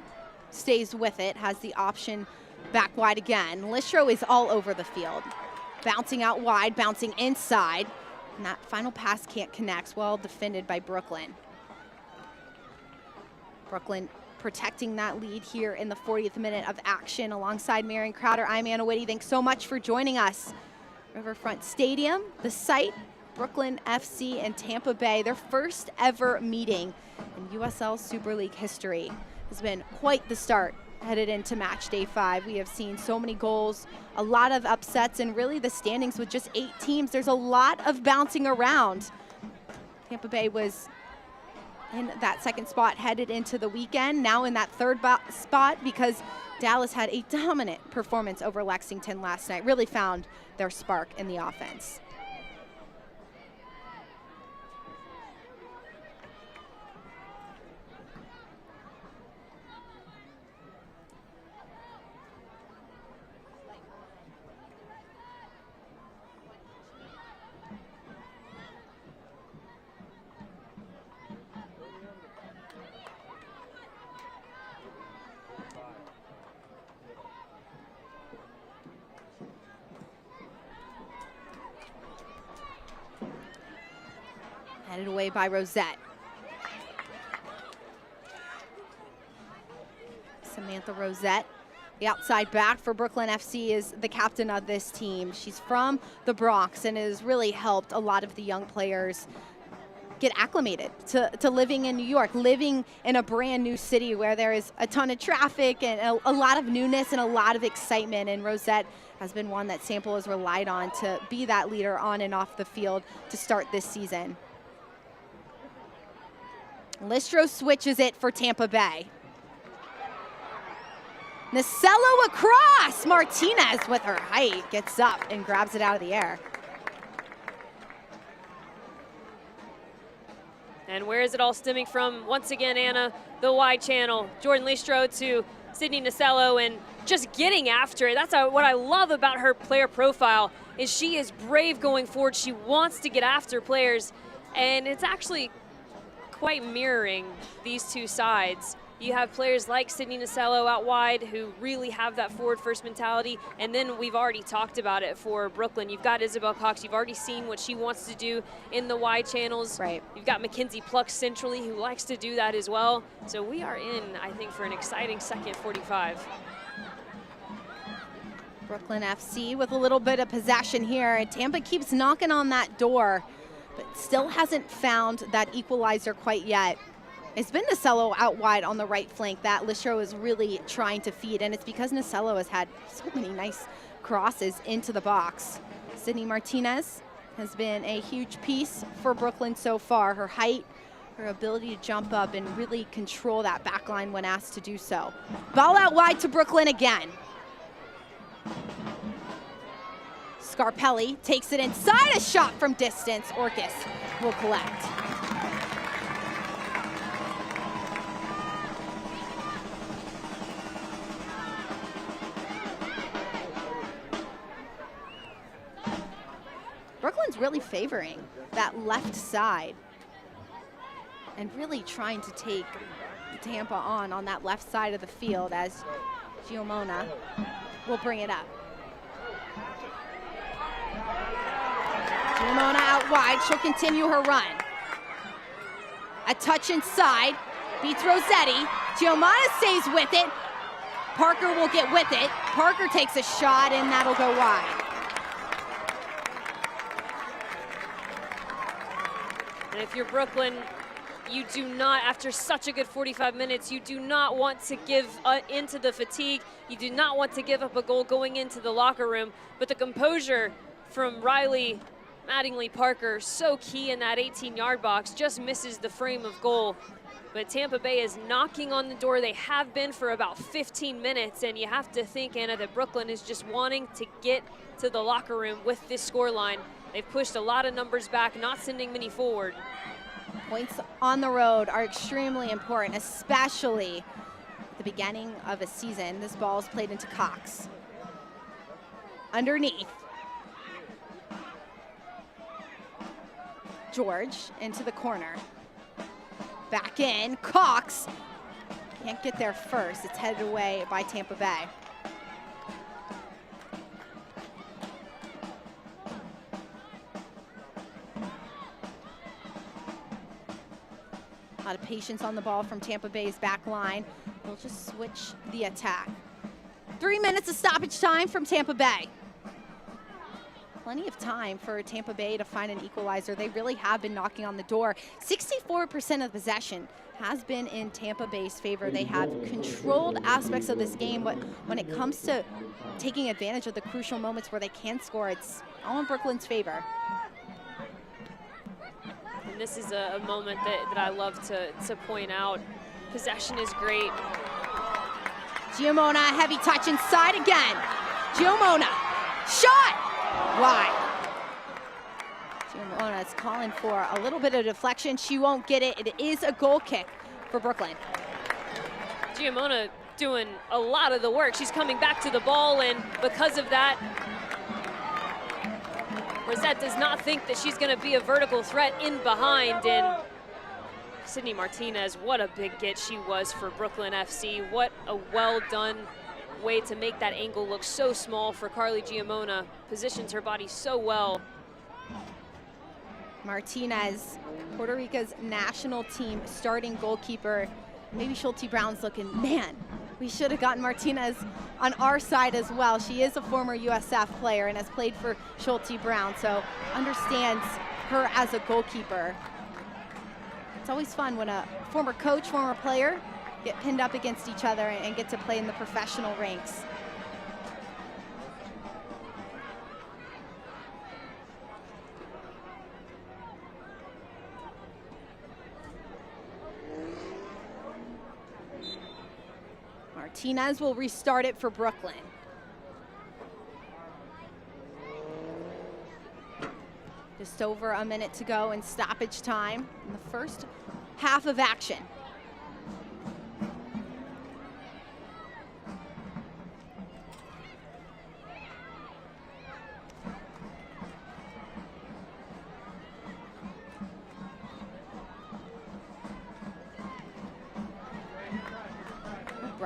stays with it, has the option back wide again. Listro is all over the field. Bouncing out wide, bouncing inside. And that final pass can't connect. Well defended by Brooklyn. Brooklyn protecting that lead here in the 40th minute of action alongside Marion Crowder. I'm Anna Whitty. Thanks so much for joining us. Riverfront Stadium, the site, Brooklyn FC and Tampa Bay, their first ever meeting in USL Super League history. Has been quite the start headed into match day 5. We have seen so many goals, a lot of upsets, and really the standings with just 8 teams. There's a lot of bouncing around. Tampa Bay was in that second spot headed into the weekend, now in that third spot because Dallas had a dominant performance over Lexington last night, really found their spark in the offense. Headed away by Rosette. Samantha Rosette, the outside back for Brooklyn FC, is the captain of this team. She's from the Bronx and has really helped a lot of the young players get acclimated to living in New York, living in a brand new city where there is a ton of traffic and a lot of newness and a lot of excitement. And Rosette has been one that Sample has relied on to be that leader on and off the field to start this season. Listro switches it for Tampa Bay. Nacello across. Martinez with her height gets up and grabs it out of the air. And where is it all stemming from? Once again, Anna, the wide channel. Jordan Listro to Sydney Nacello and just getting after it. That's what I love about her player profile is she is brave going forward. She wants to get after players, and it's actually quite mirroring these two sides. You have players like Sydney Nasello out wide who really have that forward-first mentality. And then we've already talked about it for Brooklyn. You've got Isabel Cox. You've already seen what she wants to do in the wide channels. Right. You've got Mackenzie Pluck centrally who likes to do that as well. So we are in, I think, for an exciting second 45. Brooklyn FC with a little bit of possession here. Tampa keeps knocking on that door, but still hasn't found that equalizer quite yet. It's been Nasello out wide on the right flank that Listro is really trying to feed, and it's because Nasello has had so many nice crosses into the box. Sydney Martinez has been a huge piece for Brooklyn so far. Her height, her ability to jump up and really control that back line when asked to do so. Ball out wide to Brooklyn again. Scarpelli takes it inside, a shot from distance. Orcus will collect. Brooklyn's really favoring that left side and really trying to take Tampa on that left side of the field as Giomona will bring it up. Giomona out wide, she'll continue her run. A touch inside, beats Rossetti. Giomona stays with it. Parker will get with it. Parker takes a shot and that'll go wide. And if you're Brooklyn, you do not, after such a good 45 minutes, you do not want to give into the fatigue. You do not want to give up a goal going into the locker room. But the composure from Riley Mattingly Parker, so key in that 18-yard box, just misses the frame of goal. But Tampa Bay is knocking on the door. They have been for about 15 minutes, and you have to think, Anna, that Brooklyn is just wanting to get to the locker room with this scoreline. They've pushed a lot of numbers back, not sending many forward. Points on the road are extremely important, especially at the beginning of a season. This ball is played into Cox. Underneath. George into the corner. Back in, Cox can't get there first. It's headed away by Tampa Bay. A lot of patience on the ball from Tampa Bay's back line. They'll just switch the attack. 3 minutes of stoppage time from Tampa Bay. Plenty of time for Tampa Bay to find an equalizer. They really have been knocking on the door. 64% of possession has been in Tampa Bay's favor. They have controlled aspects of this game, but when it comes to taking advantage of the crucial moments where they can score, it's all in Brooklyn's favor. And this is a moment that I love to point out. Possession is great. Giomona, heavy touch inside again. Giomona, shot! Wide. Giomona is calling for a little bit of deflection. She won't get it. It is a goal kick for Brooklyn. Giomona doing a lot of the work. She's coming back to the ball, and because of that, Rosette does not think that she's going to be a vertical threat in behind. And Sydney Martinez, what a big get she was for Brooklyn FC. What a well-done way to make that angle look so small for Carly Giomona. Positions her body so well. Martinez, Puerto Rico's national team starting goalkeeper. Maybe Schulte Brown's looking, man, we should have gotten Martinez on our side as well. She is a former USF player and has played for Schulte Brown, so understands her as a goalkeeper. It's always fun when a former coach, former player get pinned up against each other and get to play in the professional ranks. Martinez will restart it for Brooklyn. Just over a minute to go in stoppage time in the first half of action.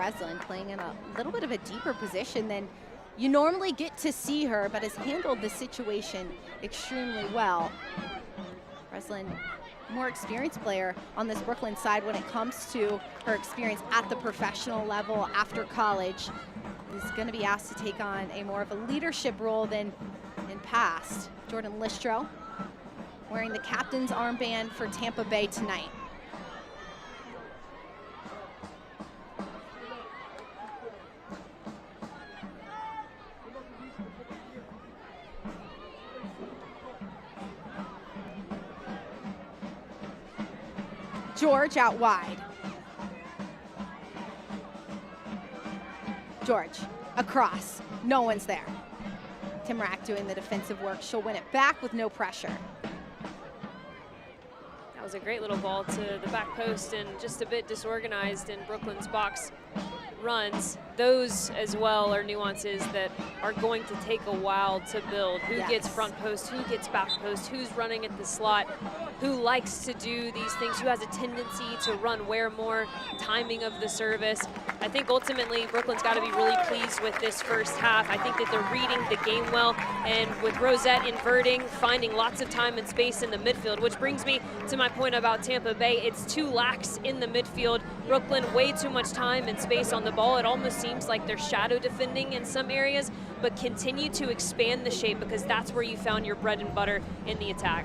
Breslin, playing in a little bit of a deeper position than you normally get to see her, but has handled the situation extremely well. Breslin, more experienced player on this Brooklyn side when it comes to her experience at the professional level after college, is going to be asked to take on a more of a leadership role than in past. Jordan Listro wearing the captain's armband for Tampa Bay tonight. George out wide. George across, no one's there. Timrak doing the defensive work. She'll win it back with no pressure. That was a great little ball to the back post and just a bit disorganized in Brooklyn's box runs. Those as well are nuances that are going to take a while to build. Who gets front post, who gets back post, who's running at the slot, who likes to do these things, who has a tendency to run where more, timing of the service. I think ultimately Brooklyn's got to be really pleased with this first half. I think that they're reading the game well, and with Rosette inverting, finding lots of time and space in the midfield, which brings me to my point about Tampa Bay. It's too lax in the midfield. Brooklyn, way too much time and space on the ball. It almost seems like they're shadow defending in some areas, but continue to expand the shape because that's where you found your bread and butter in the attack.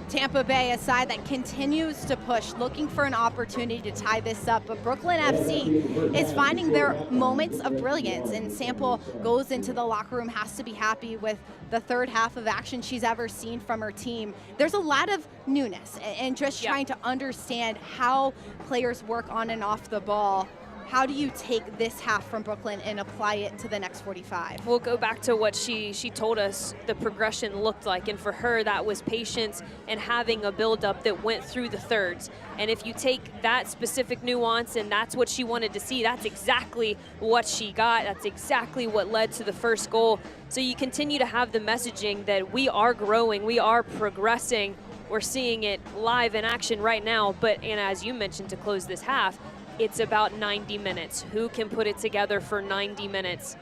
Tampa Bay, a side that continues to push, looking for an opportunity to tie this up. But Brooklyn FC is finding their moments of brilliance, and Sample goes into the locker room, has to be happy with the third half of action she's ever seen from her team. There's a lot of newness and just trying to understand how players work on and off the ball. How do you take this half from Brooklyn and apply it to the next 45? We'll go back to what she told us the progression looked like, and for her that was patience and having a build-up that went through the thirds. And if you take that specific nuance and that's what she wanted to see, that's exactly what she got. That's exactly what led to the first goal. So you continue to have the messaging that we are growing, we are progressing. We're seeing it live in action right now, but and as you mentioned to close this half, it's about 90 minutes. Who can put it together for 90 minutes?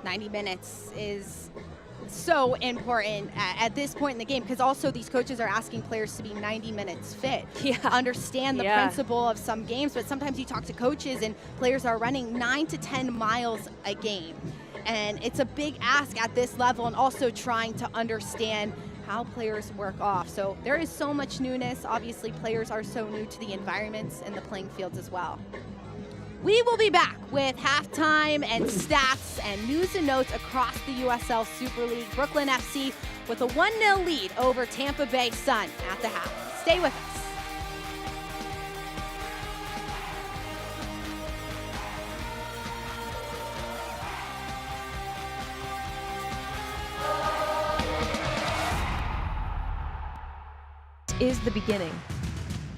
90 minutes is so important at this point in the game, because also these coaches are asking players to be 90 minutes fit. Understand the principle of some games, but sometimes you talk to coaches and players are running 9 to 10 miles a game. And it's a big ask at this level, and also trying to understand how players work off. So there is so much newness. Obviously, players are so new to the environments and the playing fields as well. We will be back with halftime and stats and news and notes across the USL Super League. Brooklyn FC with a 1-0 lead over Tampa Bay Sun at the half. Stay with us. Is the beginning.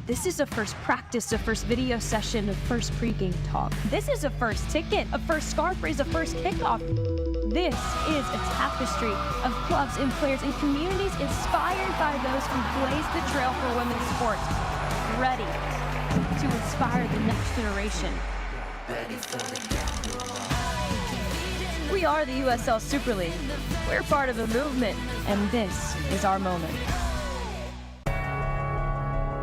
This is a first practice, a first video session, a first pregame talk. This is a first ticket, a first scarf raise, a first kickoff. This is a tapestry of clubs and players and communities inspired by those who blazed the trail for women's sports, ready to inspire the next generation. We are the USL Super League. We're part of a movement, and this is our moment.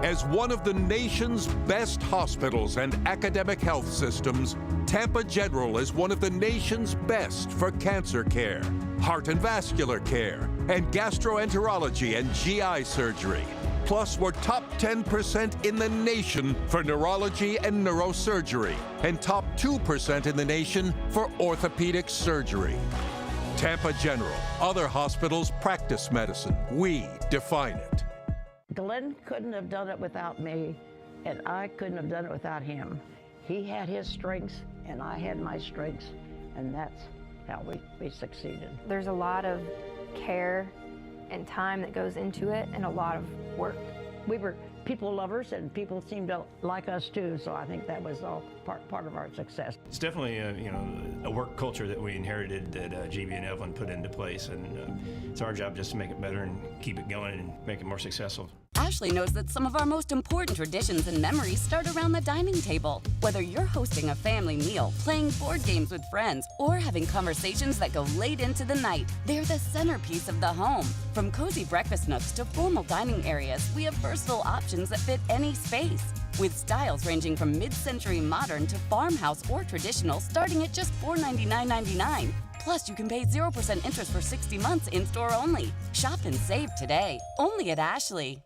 As one of the nation's best hospitals and academic health systems, Tampa General is one of the nation's best for cancer care, heart and vascular care, and gastroenterology and GI surgery. Plus, we're top 10% in the nation for neurology and neurosurgery, and top 2% in the nation for orthopedic surgery. Tampa General. Other hospitals practice medicine. We define it. Glenn couldn't have done it without me, and I couldn't have done it without him. He had his strengths, and I had my strengths, and that's how we succeeded. There's a lot of care and time that goes into it, and a lot of work. We were people lovers, and people seemed to like us too, so I think that was all part of our success. It's definitely a work culture that we inherited that GB and Evelyn put into place, and it's our job just to make it better and keep it going and make it more successful. Ashley knows that some of our most important traditions and memories start around the dining table. Whether you're hosting a family meal, playing board games with friends, or having conversations that go late into the night, they're the centerpiece of the home. From cozy breakfast nooks to formal dining areas, we have versatile options that fit any space. With styles ranging from mid-century modern to farmhouse or traditional, starting at just $499.99. Plus, you can pay 0% interest for 60 months in-store only. Shop and save today, only at Ashley.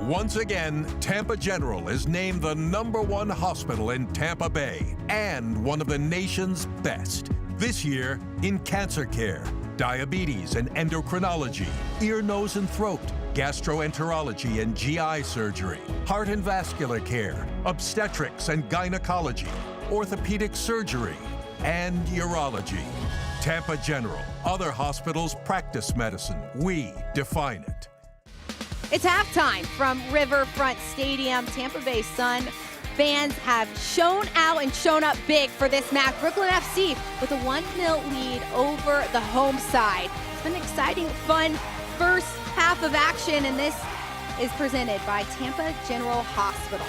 Once again, Tampa General is named the #1 hospital in Tampa Bay and one of the nation's best. This year, in cancer care, diabetes and endocrinology, ear, nose, and throat, gastroenterology and GI surgery, heart and vascular care, obstetrics and gynecology, orthopedic surgery, and urology. Tampa General. Other hospitals practice medicine. We define it. It's halftime from Riverfront Stadium. Tampa Bay Sun fans have shown out and shown up big for this match. Brooklyn FC with a 1-0 lead over the home side. It's been an exciting, fun first half of action, and this is presented by Tampa General Hospital.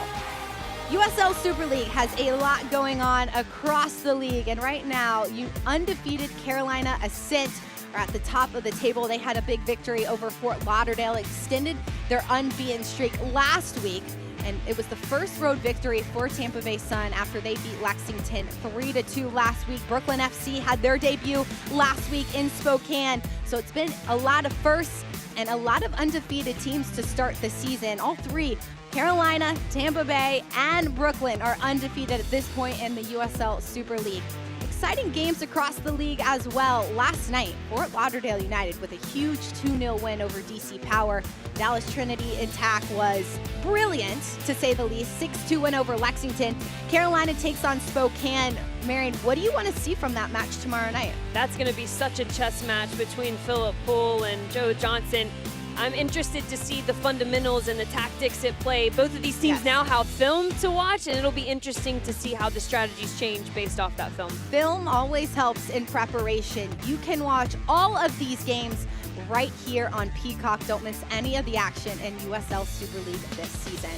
USL Super League has a lot going on across the league, and right now, undefeated Carolina Ascent are at the top of the table. They had a big victory over Fort Lauderdale, extended their unbeaten streak last week, and it was the first road victory for Tampa Bay Sun after they beat Lexington 3-2 last week. Brooklyn FC had their debut last week in Spokane, so it's been a lot of firsts and a lot of undefeated teams to start the season. All three, Carolina, Tampa Bay, and Brooklyn, are undefeated at this point in the USL Super League. Exciting games across the league as well. Last night, Fort Lauderdale United with a huge 2-0 win over DC Power. Dallas Trinity attack was brilliant, to say the least. 6-2 win over Lexington. Carolina takes on Spokane. Marion, what do you want to see from that match tomorrow night? That's going to be such a chess match between Philip Poole and Joe Johnson. I'm interested to see the fundamentals and the tactics at play. Both of these teams now have film to watch, and it'll be interesting to see how the strategies change based off that film. Film always helps in preparation. You can watch all of these games right here on Peacock. Don't miss any of the action in USL Super League this season.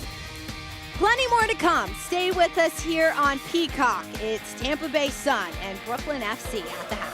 Plenty more to come. Stay with us here on Peacock. It's Tampa Bay Sun and Brooklyn FC at the half.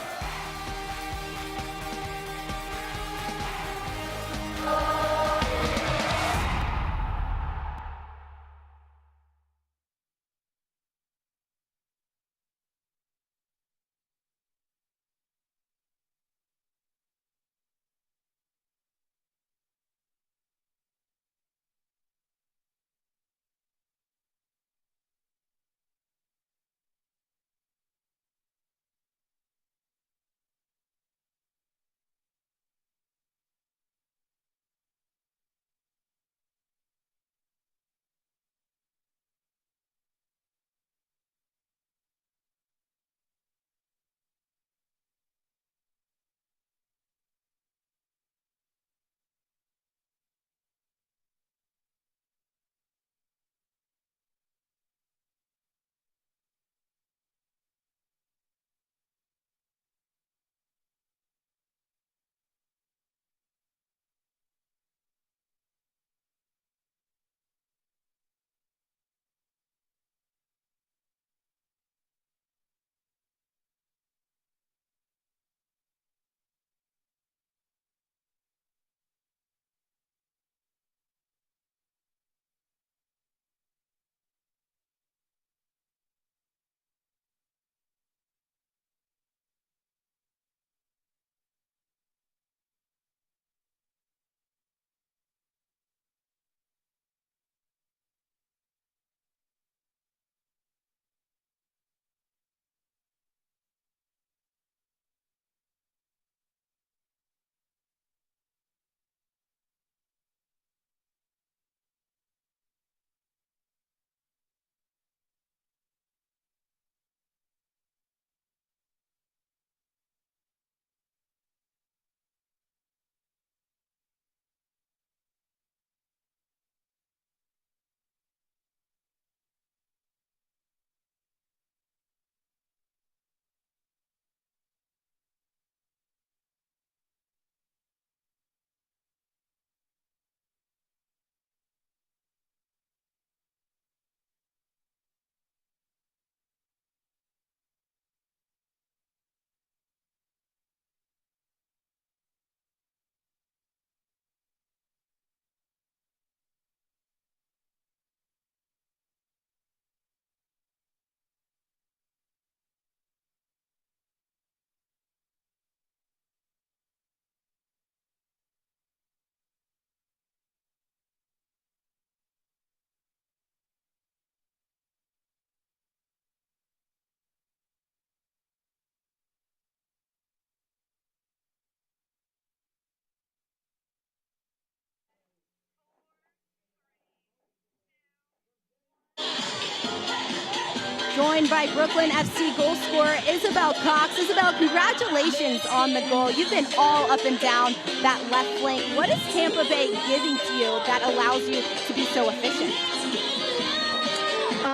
joined by Brooklyn FC goal scorer Isabel Cox. Isabel, congratulations on the goal. You've been all up and down that left flank. What is Tampa Bay giving to you that allows you to be so efficient?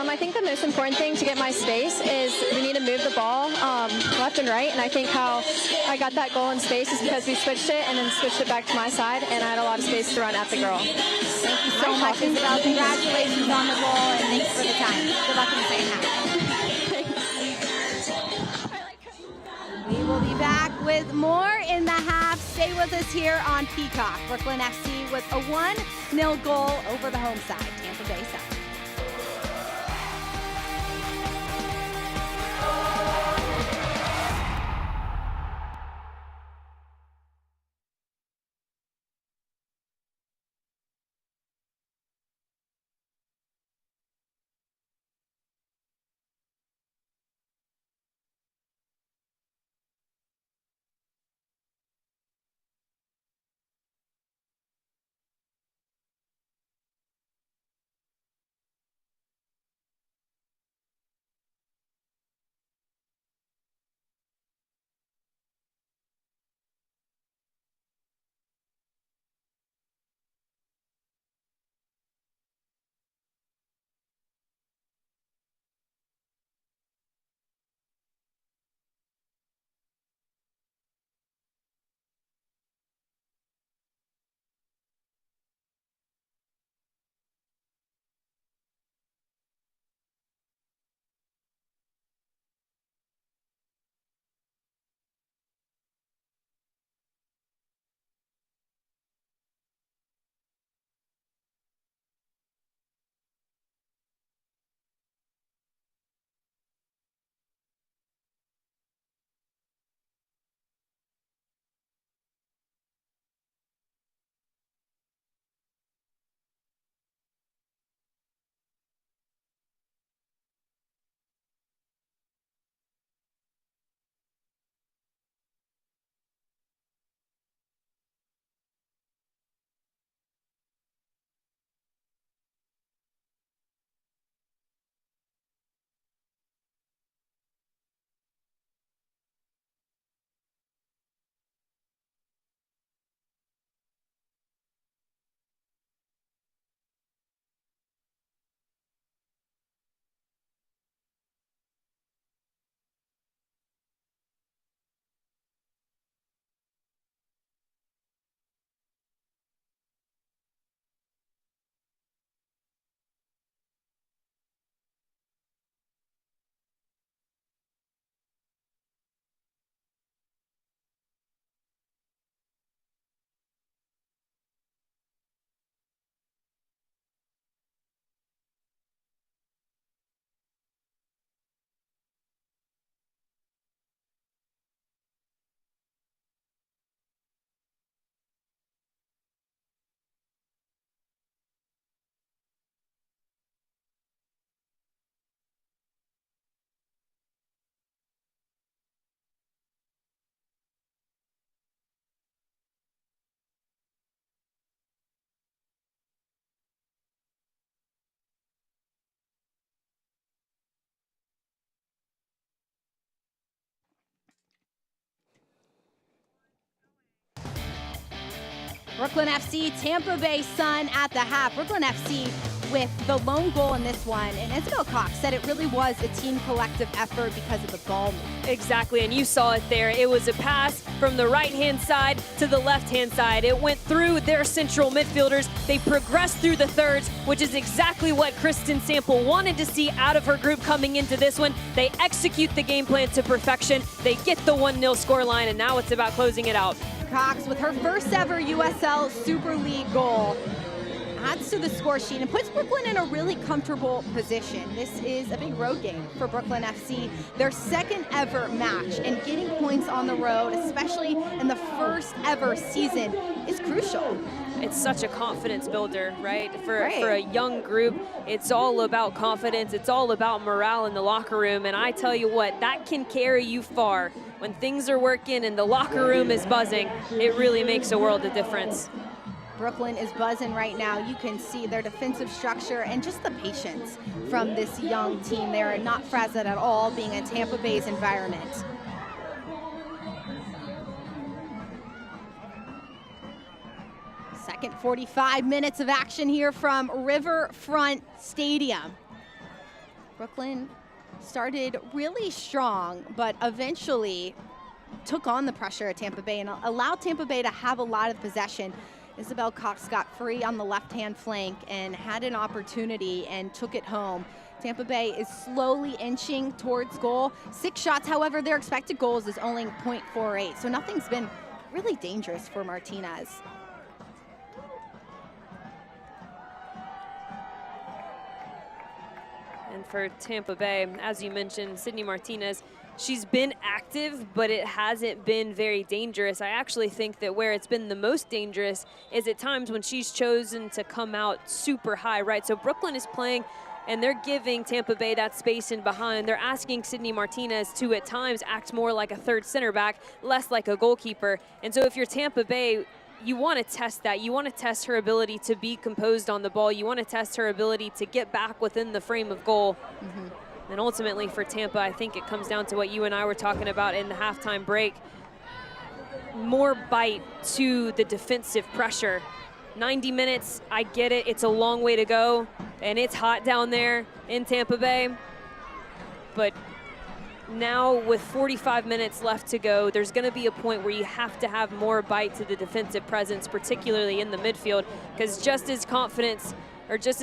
I think the most important thing to get my space is we need to move the ball left and right, and I think how I got that goal in space is because we switched it and then switched it back to my side, and I had a lot of space to run at the girl. Thank you so much, Isabel. Congratulations on the goal, and thanks for the time. Good luck in the second half. We will be back with more in the half. Stay with us here on Peacock. Brooklyn FC with a 1-0 goal over the home side, Tampa Bay Sun. Brooklyn FC, Tampa Bay Sun at the half. Brooklyn FC with the lone goal in this one. And Isabel Cox said it really was a team collective effort because of the ball move. Exactly, and you saw it there. It was a pass from the right-hand side to the left-hand side. It went through their central midfielders. They progressed through the thirds, which is exactly what Kristen Sample wanted to see out of her group coming into this one. They execute the game plan to perfection. They get the 1-0 scoreline, and now it's about closing it out. Cox with her first ever USL Super League goal adds to the score sheet and puts Brooklyn in a really comfortable position. This is a big road game for Brooklyn FC. Their second ever match, and getting points on the road, especially in the first ever season, is crucial. It's such a confidence builder, right? For a young group, it's all about confidence. It's all about morale in the locker room. And I tell you what, that can carry you far. When things are working and the locker room is buzzing, it really makes a world of difference. Brooklyn is buzzing right now. You can see their defensive structure and just the patience from this young team. They're not frazzled at all, being a Tampa Bay's environment. Second 45 minutes of action here from Riverfront Stadium. Brooklyn started really strong, but eventually took on the pressure at Tampa Bay and allowed Tampa Bay to have a lot of possession. Isabel Cox got free on the left-hand flank and had an opportunity and took it home. Tampa Bay is slowly inching towards goal. 6 shots, however, their expected goals is only .48, so nothing's been really dangerous for Martinez. And for Tampa Bay, as you mentioned, Sydney Martinez, she's been active, but it hasn't been very dangerous. I actually think that where it's been the most dangerous is at times when she's chosen to come out super high, right? So Brooklyn is playing, and they're giving Tampa Bay that space in behind. They're asking Sydney Martinez to, at times, act more like a third center back, less like a goalkeeper. And so if you're Tampa Bay, you want to test that. You want to test her ability to be composed on the ball. You want to test her ability to get back within the frame of goal. And ultimately for Tampa, I think it comes down to what you and I were talking about in the halftime break. More bite to the defensive pressure. 90 minutes, I get it. It's a long way to go, and it's hot down there in Tampa Bay. But now with 45 minutes left to go, there's going to be a point where you have to have more bite to the defensive presence, particularly in the midfield, because just as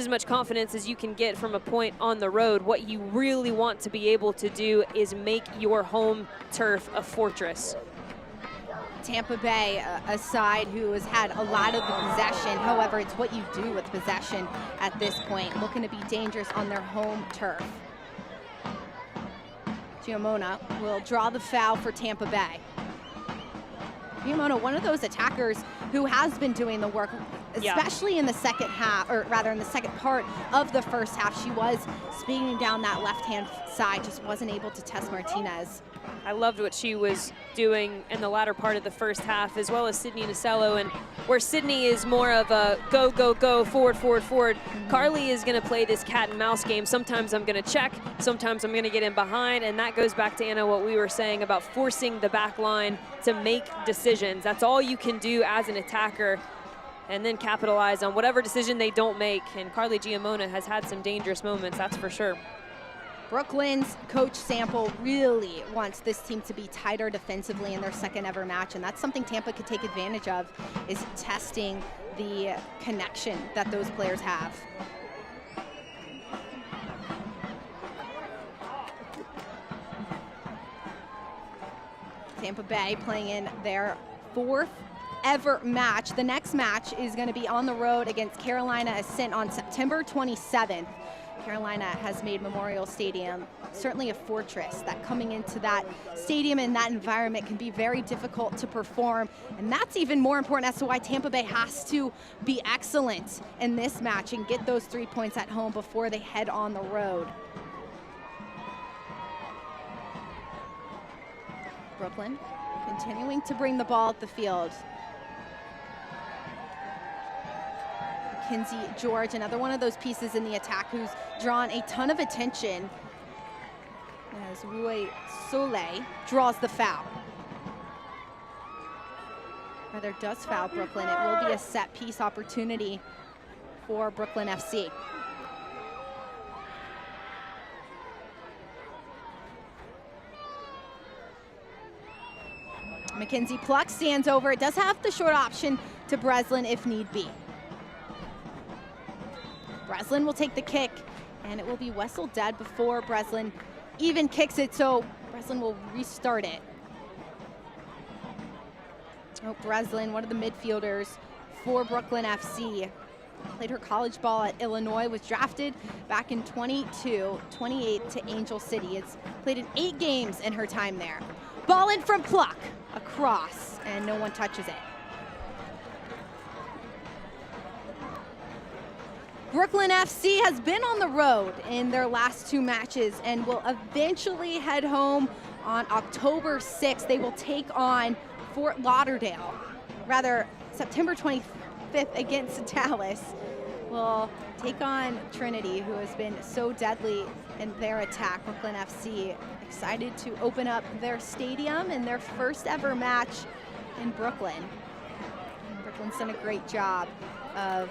much confidence as you can get from a point on the road, what you really want to be able to do is make your home turf a fortress. Tampa Bay, a side who has had a lot of the possession. However, it's what you do with possession at this point, looking to be dangerous on their home turf. Giamona will draw the foul for Tampa Bay. Giamona, one of those attackers who has been doing the work, especially in the second half, or rather in the second part of the first half. She was speeding down that left-hand side, just wasn't able to test Martinez. I loved what she was doing in the latter part of the first half, as well as Sydney Nasello, and where Sydney is more of a go, go, go, forward, forward, forward. Carly is going to play this cat and mouse game. Sometimes I'm going to check, sometimes I'm going to get in behind, and that goes back to, Anna, what we were saying about forcing the back line to make decisions. That's all you can do as an attacker, and then capitalize on whatever decision they don't make. And Carly Giamona has had some dangerous moments, that's for sure. Brooklyn's coach Sample really wants this team to be tighter defensively in their second ever match, and that's something Tampa could take advantage of, is testing the connection that those players have. Tampa Bay playing in their 4th ever match. The next match is going to be on the road against Carolina Ascent on September 27th. Carolina has made Memorial Stadium certainly a fortress, that coming into that stadium and that environment can be very difficult to perform. And that's even more important as to why Tampa Bay has to be excellent in this match and get those 3 points at home before they head on the road. Brooklyn continuing to bring the ball up the field. Kinsey George, another one of those pieces in the attack who's drawn a ton of attention as Rui Soleil draws the foul. Rather does foul Brooklyn. It will be a set piece opportunity for Brooklyn FC. Mackenzie Pluck stands over. It does have the short option to Breslin if need be. Breslin will take the kick, and it will be Wessel dead before Breslin even kicks it, so Breslin will restart it. Oh, Breslin, one of the midfielders for Brooklyn FC. Played her college ball at Illinois, was drafted back in 28 to Angel City. It's played in 8 games in her time there. Ball in from Pluck, across, and no one touches it. Brooklyn FC has been on the road in their last 2 matches and will eventually head home on October 6th. They will take on Fort Lauderdale, rather September 24th. 5th against Dallas will take on Trinity, who has been so deadly in their attack. Brooklyn FC excited to open up their stadium in their first ever match in Brooklyn. Brooklyn's done a great job of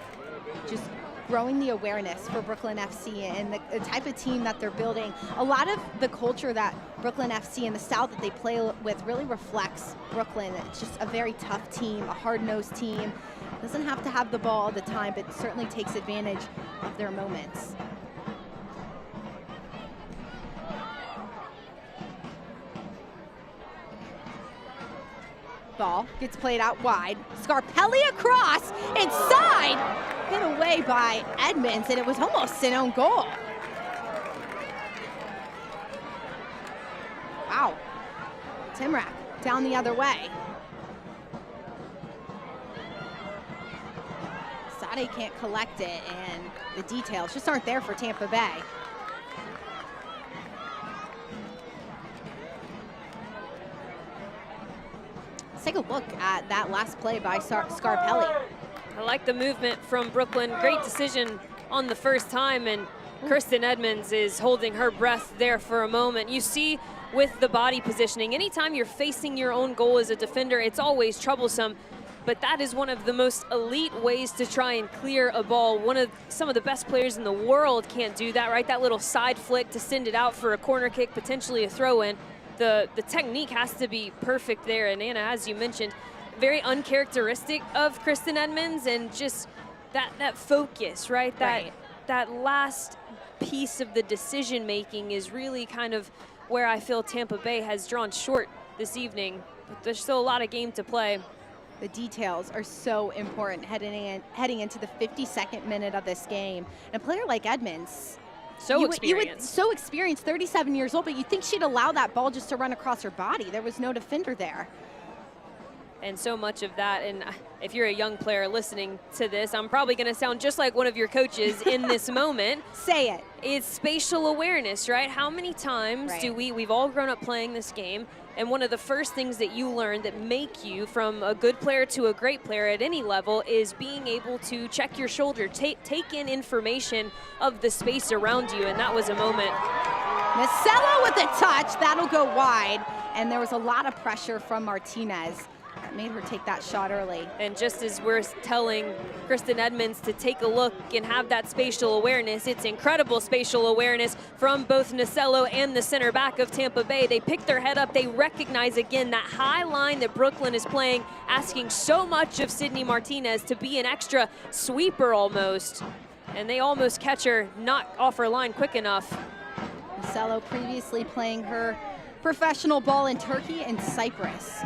just growing the awareness for Brooklyn FC and the type of team that they're building. A lot of the culture that Brooklyn FC and the style that they play with really reflects Brooklyn. It's just a very tough team, a hard-nosed team. Doesn't have to have the ball all the time, but certainly takes advantage of their moments. Ball gets played out wide. Scarpelli across, inside, hit away by Edmonds, and it was almost an own goal. Wow. Timrak down the other way. Sade can't collect it, and the details just aren't there for Tampa Bay. Let's take a look at that last play by Scarpelli. I like the movement from Brooklyn. Great decision on the first time, and Kristen Edmonds is holding her breath there for a moment. You see with the body positioning, anytime you're facing your own goal as a defender, it's always troublesome. But that is one of the most elite ways to try and clear a ball. Some of the best players in the world can't do that, right? That little side flick to send it out for a corner kick, potentially a throw-in. The technique has to be perfect there. And Anna, as you mentioned, very uncharacteristic of Kristen Edmonds, and just that focus, right? That last piece of the decision-making is really kind of where I feel Tampa Bay has drawn short this evening. But there's still a lot of game to play. The details are so important heading into the 52nd minute of this game. And a player like Edmonds, so experienced, 37 years old, but you'd think she'd allow that ball just to run across her body. There was no defender there. And so much of that, and if you're a young player listening to this, I'm probably going to sound just like one of your coaches in this moment. Say it. It's spatial awareness, right? How many times do we've all grown up playing this game, and one of the first things that you learn that make you from a good player to a great player at any level is being able to check your shoulder, take in information of the space around you, and that was a moment. Marcelo with a touch, that'll go wide, and there was a lot of pressure from Martinez. That made her take that shot early. And just as we're telling Kristen Edmonds to take a look and have that spatial awareness, it's incredible spatial awareness from both Nacello and the center back of Tampa Bay. They pick their head up, they recognize again that high line that Brooklyn is playing, asking so much of Sydney Martinez to be an extra sweeper almost. And they almost catch her not off her line quick enough. Nacello previously playing her professional ball in Turkey and Cyprus.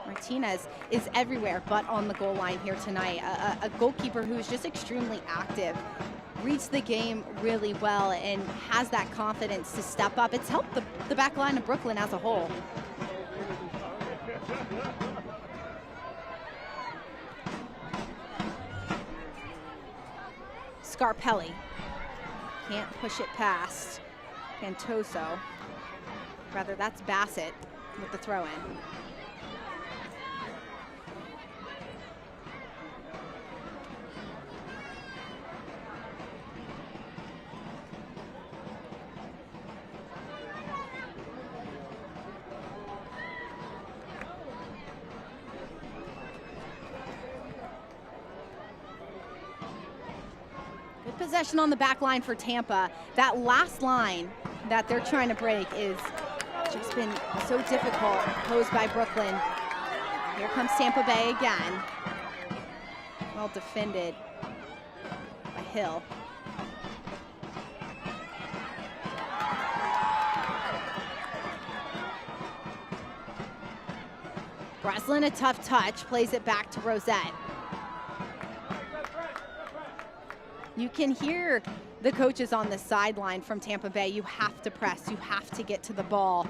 Martinez is everywhere but on the goal line here tonight. A goalkeeper who is just extremely active, reads the game really well, and has that confidence to step up. It's helped the back line of Brooklyn as a whole. Scarpelli can't push it past Pantoso. Rather, that's Bassett with the throw-in. Good possession on the back line for Tampa. That last line that they're trying to break is just been so difficult, posed by Brooklyn. Here comes Tampa Bay again. Well defended by Hill. Breslin, a tough touch, plays it back to Rosette. You can hear the coaches on the sideline from Tampa Bay. You have to press, you have to get to the ball.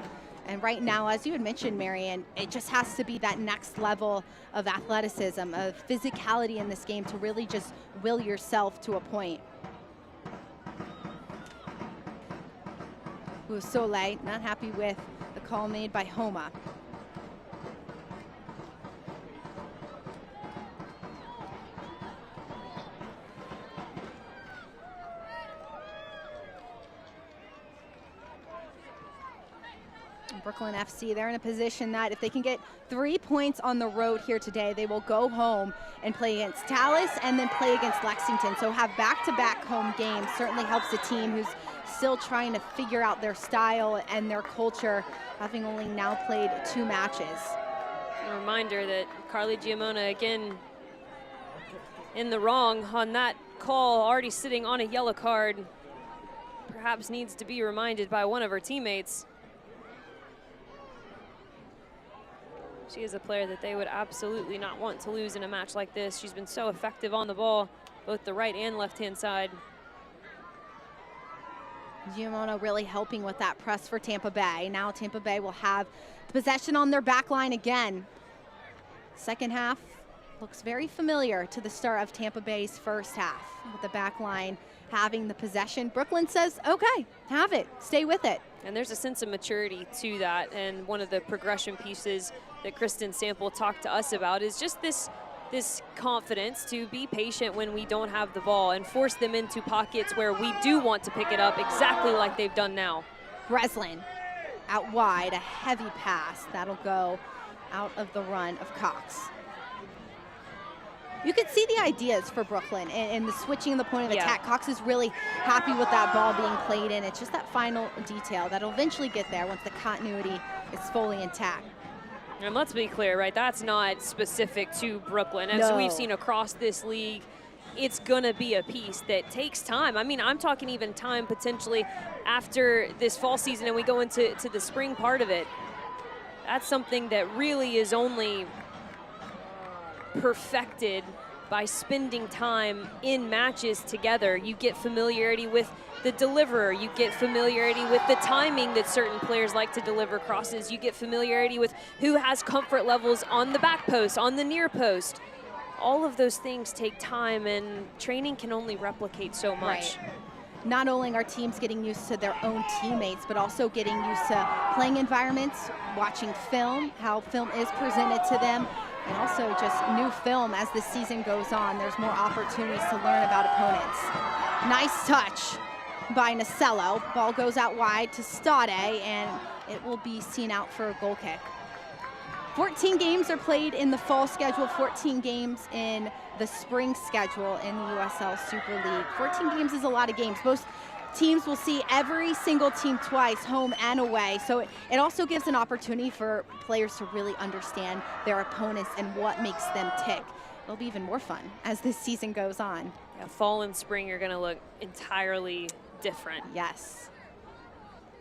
And right now, as you had mentioned, Marian, it just has to be that next level of athleticism, of physicality in this game to really just will yourself to a point. Soleil not happy with the call made by Homa. Brooklyn FC, they're in a position that if they can get 3 points on the road here today, they will go home and play against Dallas and then play against Lexington. So have back-to-back home games certainly helps a team who's still trying to figure out their style and their culture, having only now played 2 matches. A reminder that Carly Giamona, again, in the wrong on that call, already sitting on a yellow card, perhaps needs to be reminded by one of her teammates. She is a player that they would absolutely not want to lose in a match like this. She's been so effective on the ball, both the right and left-hand side. Giamona really helping with that press for Tampa Bay. Now Tampa Bay will have the possession on their back line again. Second half looks very familiar to the start of Tampa Bay's first half, with the back line having the possession. Brooklyn says, okay, have it, stay with it. And there's a sense of maturity to that, and one of the progression pieces that Kristen Sample talked to us about is just this confidence to be patient when we don't have the ball and force them into pockets where we do want to pick it up, exactly like they've done now. Breslin out wide, a heavy pass. That'll go out of the run of Cox. You could see the ideas for Brooklyn and the switching of the point of attack. Cox is really happy with that ball being played in. It's just that final detail that'll eventually get there once the continuity is fully intact. And let's be clear, right? That's not specific to Brooklyn. As we've seen across this league, it's going to be a piece that takes time. I mean, I'm talking even time potentially after this fall season and we go into the spring part of it. That's something that really is only perfected by spending time in matches together. You get familiarity with the deliverer, you get familiarity with the timing that certain players like to deliver crosses, you get familiarity with who has comfort levels on the back post, on the near post. All of those things take time, and training can only replicate so much. Right. Not only are teams getting used to their own teammates, but also getting used to playing environments, watching film, how film is presented to them, and also just new film as the season goes on. There's more opportunities to learn about opponents. Nice touch by Nacello. Ball goes out wide to Stade, and it will be seen out for a goal kick. 14 games are played in the fall schedule, 14 games in the spring schedule in the USL Super League. 14 games is a lot of games. Most teams will see every single team twice, home and away. So it also gives an opportunity for players to really understand their opponents and what makes them tick. It'll be even more fun as this season goes on. Yeah, fall and spring are going to look entirely different. Yes.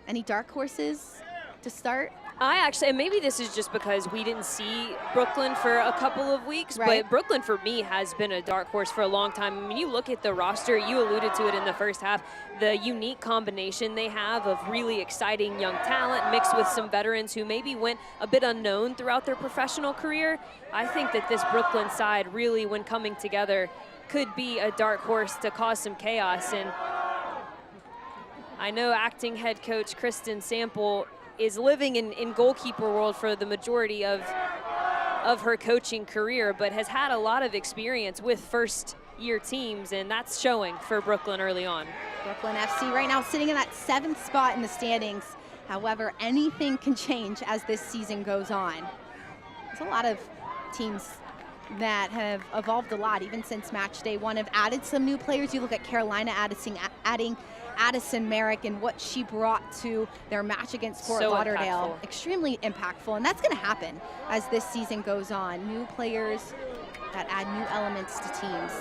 Any dark horses to start? I actually, and maybe this is just because we didn't see Brooklyn for a couple of weeks, right, but Brooklyn for me has been a dark horse for a long time. I mean, you look at the roster, you alluded to it in the first half, the unique combination they have of really exciting young talent mixed with some veterans who maybe went a bit unknown throughout their professional career. I think that this Brooklyn side really, when coming together, could be a dark horse to cause some chaos. And I know acting head coach Kristen Sample is living in goalkeeper world for the majority of her coaching career, but has had a lot of experience with first-year teams, and that's showing for Brooklyn early on. Brooklyn FC right now sitting in that 7th spot in the standings. However, anything can change as this season goes on. There's a lot of teams that have evolved a lot, even since match day 1, have added some new players. You look at Carolina adding Addison Merrick and what she brought to their match against Fort Lauderdale. Extremely impactful, and that's going to happen as this season goes on. New players that add new elements to teams.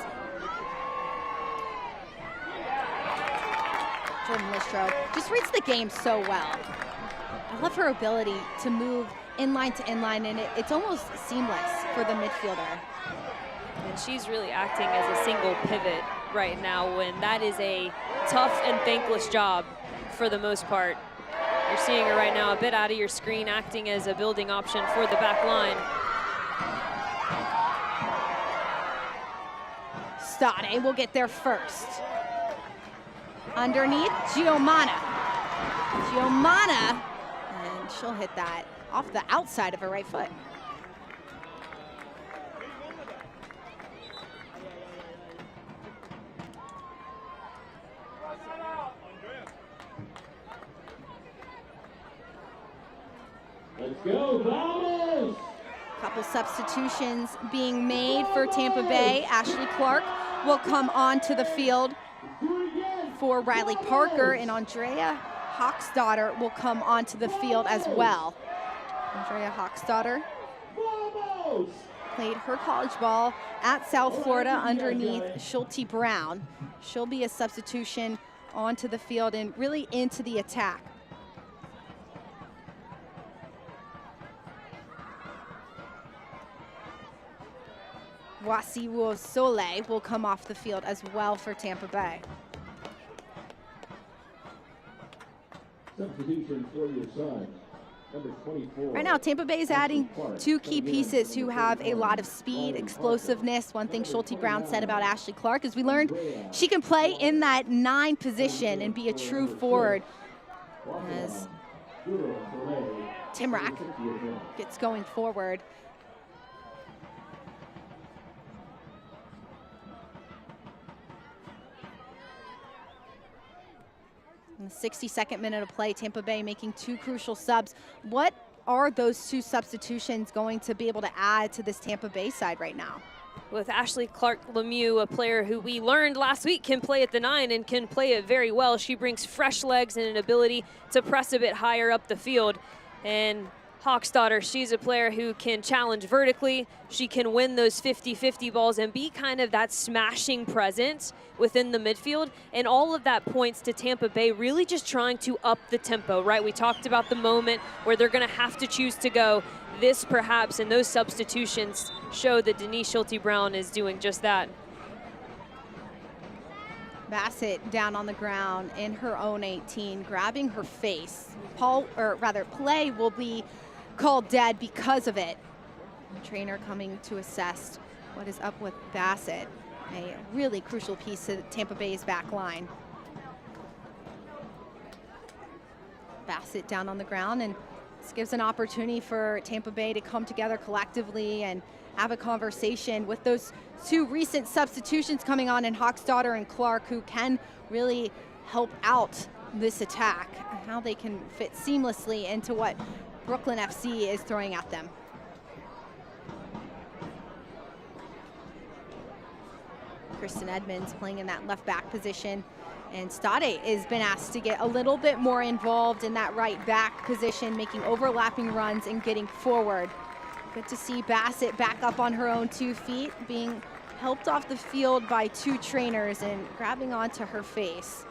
Jordan Listro just reads the game so well. I love her ability to move inline to inline, and it's almost seamless for the midfielder. And she's really acting as a single pivot right now, when that is a tough and thankless job for the most part. You're seeing her right now a bit out of your screen, acting as a building option for the back line. Stade will get there first. Underneath, Giamona, and she'll hit that off the outside of her right foot. Let's go, vamos! Couple substitutions being made for Tampa Bay. Ashley Clark will come onto the field for Riley Parker, and Andrea Hawksdaughter will come onto the field as well. Andrea Hawksdaughter played her college ball at South Florida underneath Schulte Brown. She'll be a substitution onto the field and really into the attack. Wasiwo Sole will come off the field as well for Tampa Bay. Substitution for your side. Number 24. Right now, Tampa Bay is adding two key pieces who have a lot of speed, explosiveness. One thing Schulte Brown said about Ashley Clark is we learned she can play in that 9 position and be a true forward. As Timrak gets going forward. In the 62nd minute of play, Tampa Bay making 2 crucial subs. What are those 2 substitutions going to be able to add to this Tampa Bay side right now? With Ashley Clark Lemieux, a player who we learned last week can play at the 9 and can play it very well. She brings fresh legs and an ability to press a bit higher up the field. And Hawksdaughter, she's a player who can challenge vertically. She can win those 50-50 balls and be kind of that smashing presence within the midfield. And all of that points to Tampa Bay really just trying to up the tempo, right? We talked about the moment where they're going to have to choose to go. This perhaps and those substitutions show that Denise Schulte Brown is doing just that. Bassett down on the ground in her own 18, grabbing her face. Play will be called dead because of it. The trainer coming to assess what is up with Bassett. A really crucial piece to Tampa Bay's back line. Bassett down on the ground, and this gives an opportunity for Tampa Bay to come together collectively and have a conversation with those 2 recent substitutions coming on in Hawksdaughter and Clark, who can really help out this attack, how they can fit seamlessly into what Brooklyn FC is throwing at them. Kristen Edmonds playing in that left back position, and Stade has been asked to get a little bit more involved in that right back position, making overlapping runs and getting forward. Good to see Bassett back up on her own 2 feet, being helped off the field by 2 trainers and grabbing onto her face.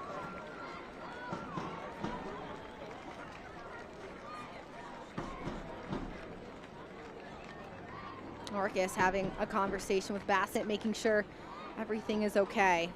Orcus having a conversation with Bassett, making sure everything is okay.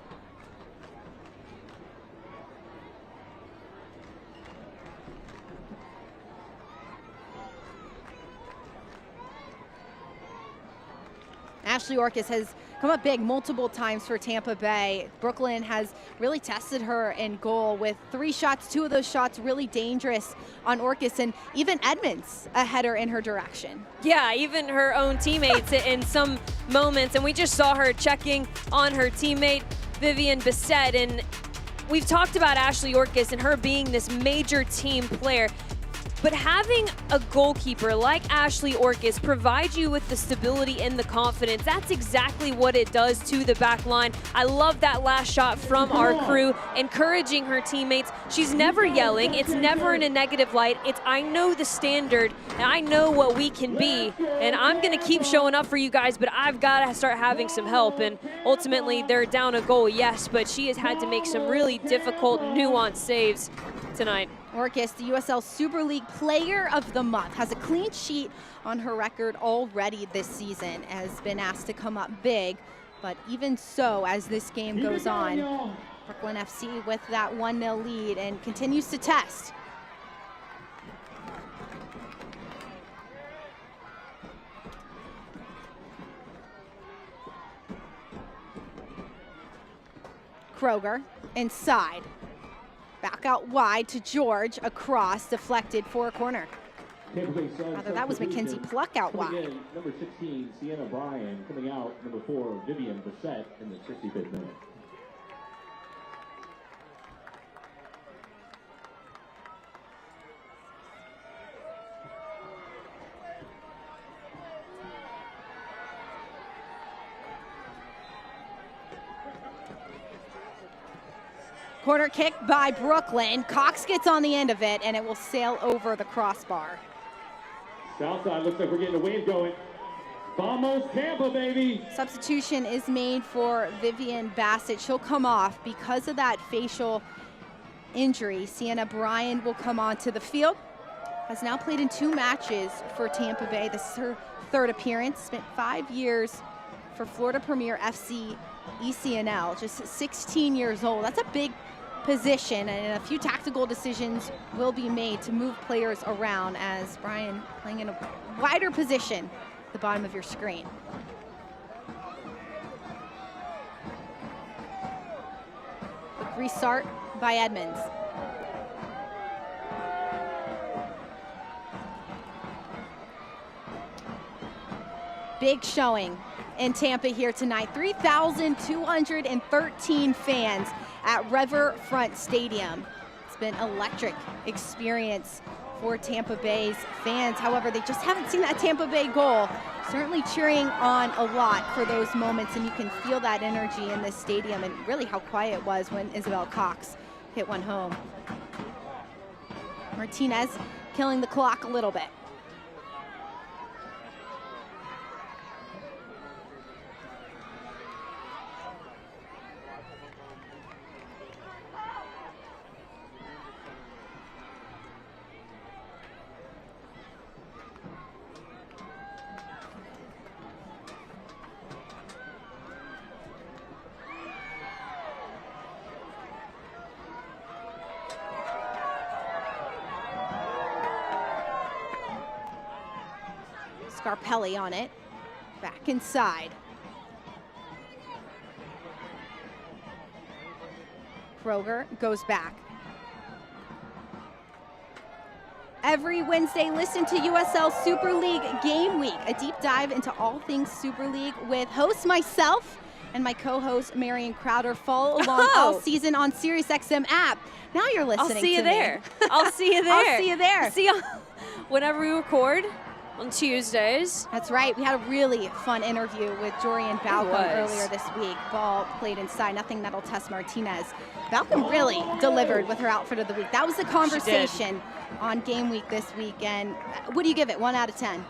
Ashley Orcus has come up big multiple times for Tampa Bay. Brooklyn has really tested her in goal with 3 shots, 2 of those shots really dangerous on Orcus, and even Edmonds a header in her direction. Yeah, even her own teammates in some moments, and we just saw her checking on her teammate Vivian Bissett, and we've talked about Ashley Orcus and her being this major team player. But having a goalkeeper like Ashley Orcus provide you with the stability and the confidence, that's exactly what it does to the back line. I love that last shot from our crew, encouraging her teammates. She's never yelling. It's never in a negative light. It's, I know the standard, and I know what we can be, and I'm going to keep showing up for you guys, but I've got to start having some help. And ultimately, they're down a goal, yes, but she has had to make some really difficult, nuanced saves tonight. Orcus, the USL Super League Player of the Month, has a clean sheet on her record already this season, has been asked to come up big, but even so, as this game goes on, Brooklyn FC with that 1-0 lead and continues to test. Kroger inside. Back out wide to George, across, deflected for a corner. Rather, that was Mackenzie Pluck out wide. In, number 16, Sienna Bryan. Coming out, number 4, Vivian Bissett in the 65th minute. Corner kick by Brooklyn. Cox gets on the end of it, and it will sail over the crossbar. South side, looks like we're getting a wave going. Vamos Tampa, baby! Substitution is made for Vivian Bassett. She'll come off because of that facial injury. Sienna Bryan will come onto the field. Has now played in 2 matches for Tampa Bay. This is her 3rd appearance. Spent 5 years for Florida Premier FC ECNL. Just 16 years old. That's a big position, and a few tactical decisions will be made to move players around as Bryan playing in a wider position at the bottom of your screen. Quick restart by Edmonds. Big showing in Tampa here tonight. 3,213 fans at Riverfront Stadium. It's been an electric experience for Tampa Bay's fans. However, they just haven't seen that Tampa Bay goal. Certainly cheering on a lot for those moments, and you can feel that energy in this stadium and really how quiet it was when Isabel Cox hit one home. Martinez killing the clock a little bit. Scarpelli on it, back inside. Kroger goes back. Every Wednesday, listen to USL Super League Game Week, a deep dive into all things Super League with host myself and my co-host Marion Crowder. Follow along all season on SiriusXM app. Now you're listening. I'll see you there. I'll see you there. I'll see you there. See you whenever we record. On Tuesdays. That's right. We had a really fun interview with Jorian Balcom earlier this week. Ball played inside. Nothing that'll test Martinez. Balcom really delivered with her outfit of the week. That was the conversation on Game Week this weekend. What do you give it? 1 out of 10?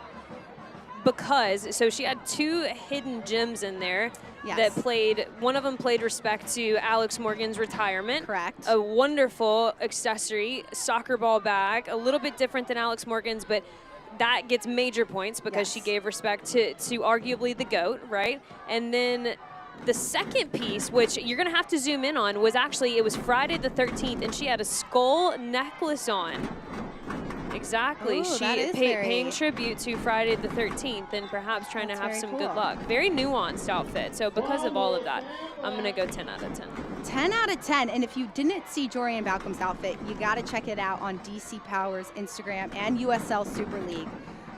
Because, so she had 2 hidden gems in there that played, one of them played respect to Alex Morgan's retirement. Correct. A wonderful accessory, soccer ball bag, a little bit different than Alex Morgan's, but that gets major points because she gave respect to arguably the GOAT, right? And then the second piece, which you're going to have to zoom in on, was actually, it was Friday the 13th, and she had a skull necklace on. Exactly. Ooh, she paying tribute to Friday the 13th and perhaps trying to have some good luck. Very nuanced outfit. So because of all of that, I'm going to go 10 out of 10. 10 out of 10. And if you didn't see Jorian Balcom's outfit, you got to check it out on DC Power's Instagram and USL Super League.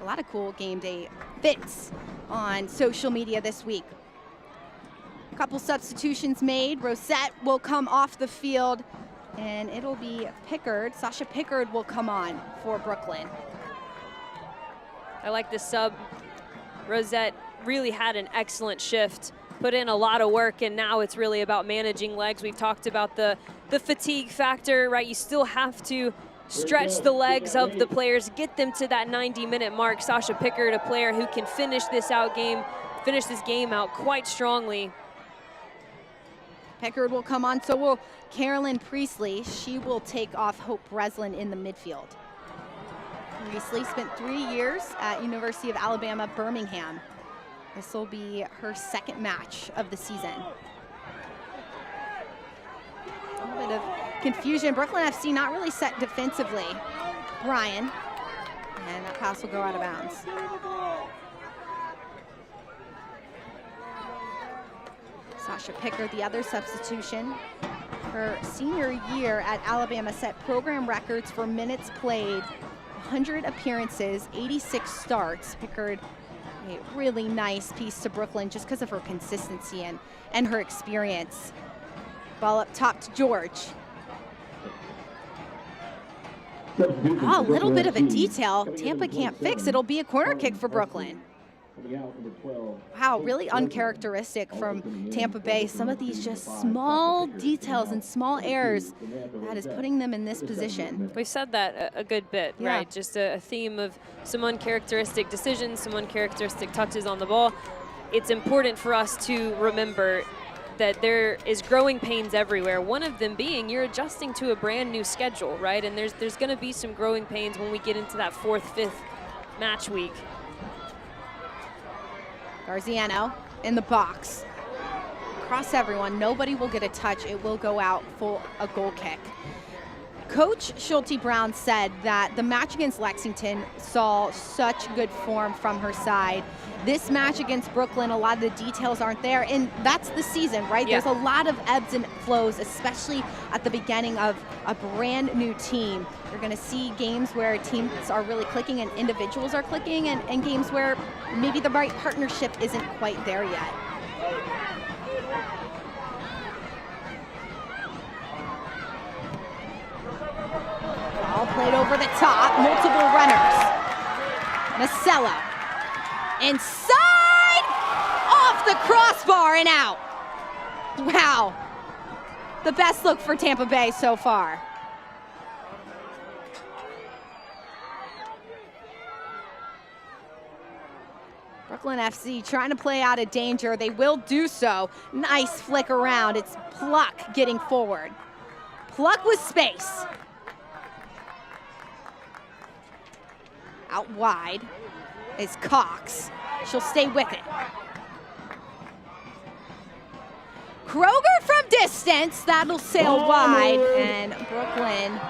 A lot of cool game day fits on social media this week. A couple substitutions made. Rosette will come off the field, and it'll be Pickard. Sasha Pickard will come on for Brooklyn. I like the sub. Rosette really had an excellent shift, put in a lot of work, and now it's really about managing legs. We've talked about the fatigue factor, right? You still have to stretch the legs of the players, get them to that 90-minute mark. Sasha Pickard, a player who can finish this game out quite strongly. Pickard will come on, so will Carolyn Priestley. She will take off Hope Breslin in the midfield. Priestley spent 3 years at University of Alabama, Birmingham. This will be her 2nd match of the season. A little bit of confusion. Brooklyn FC not really set defensively. Bryan, and that pass will go out of bounds. Sasha Pickard, the other substitution. Her senior year at Alabama set program records for minutes played, 100 appearances, 86 starts. Pickard, a really nice piece to Brooklyn just because of her consistency and her experience. Ball up top to George. Oh, a little bit of a detail Tampa can't fix. It'll be a corner kick for Brooklyn. Coming out, number 12. Wow, really uncharacteristic from Tampa Bay. Some of these just small details and small errors that is putting them in this position. We've said that a good bit, Yeah. right? Just a theme of some uncharacteristic decisions, some uncharacteristic touches on the ball. It's important for us to remember that there is growing pains everywhere. One of them being you're adjusting to a brand new schedule, right? And there's going to be some growing pains when we get into that 4th, 5th match week. Garziano in the box. Across everyone, nobody will get a touch. It will go out for a goal kick. Coach Schulte Brown said that the match against Lexington saw such good form from her side. This match against Brooklyn, a lot of the details aren't there, and that's the season, right? Yeah. There's a lot of ebbs and flows, especially at the beginning of a brand new team. You're gonna see games where teams are really clicking and individuals are clicking, and games where maybe the right partnership isn't quite there yet. Ball played over the top, multiple runners. Marcelo, inside, off the crossbar and out. Wow, the best look for Tampa Bay so far. Brooklyn FC trying to play out of danger. They will do so. Nice flick around. It's Pluck getting forward. Pluck with space. Out wide is Cox. She'll stay with it. Kroger from distance. That'll sail wide. And Brooklyn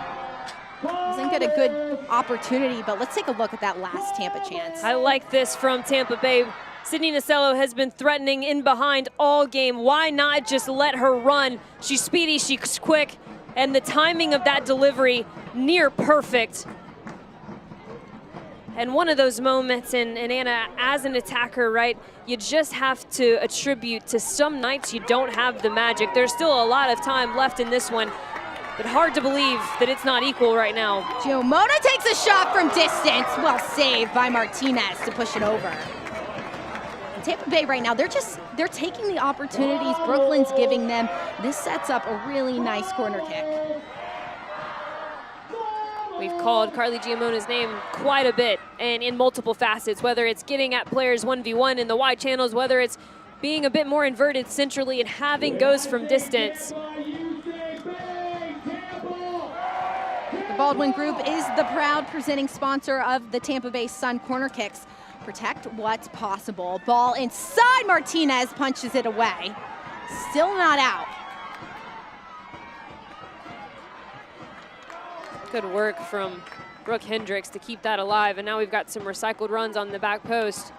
doesn't get a good opportunity, but let's take a look at that last Tampa chance. I like this from Tampa Bay. Sydney Nasello has been threatening in behind all game. Why not just let her run? She's speedy, she's quick, and the timing of that delivery near perfect. And one of those moments, and Anna, as an attacker, right, you just have to attribute to some nights you don't have the magic. There's still a lot of time left in this one, but hard to believe that it's not equal right now. Giomona takes a shot from distance. Well saved by Martinez to push it over. And Tampa Bay right now, they're taking the opportunities Brooklyn's giving them. This sets up a really nice corner kick. We've called Carly Giamona's name quite a bit and in multiple facets, whether it's getting at players 1v1 in the wide channels, whether it's being a bit more inverted centrally and having goes from distance. The Baldwin Group is the proud presenting sponsor of the Tampa Bay Sun corner kicks. Protect what's possible. Ball inside, Martinez punches it away. Still not out. Good work from Brooke Hendricks to keep that alive, and now we've got some recycled runs on the back post.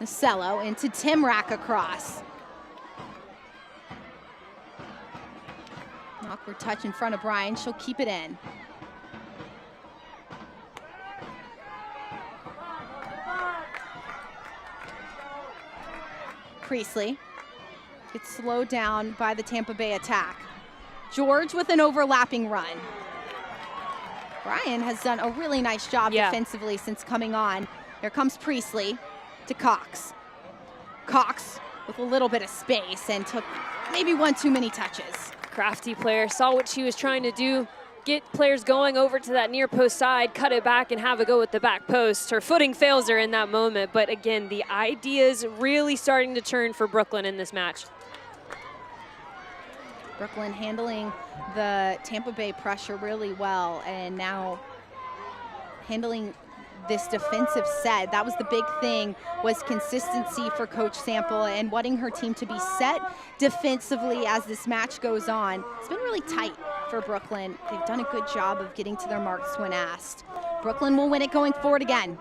Nasello into Timrack across. Awkward touch in front of Bryan. She'll keep it in. Priestley gets slowed down by the Tampa Bay attack. George with an overlapping run. Bryan has done a really nice job defensively since coming on. Here comes Priestley to Cox. Cox with a little bit of space and took maybe one too many touches. Crafty player, saw what she was trying to do, get players going over to that near post side, cut it back and have a go at the back post. Her footing fails her in that moment, but again, the idea's really starting to turn for Brooklyn in this match. Brooklyn handling the Tampa Bay pressure really well, and now handling this defensive set. That was the big thing, was consistency for Coach Sample and wanting her team to be set defensively as this match goes on. It's been really tight for Brooklyn. They've done a good job of getting to their marks when asked. Brooklyn will win it going forward again.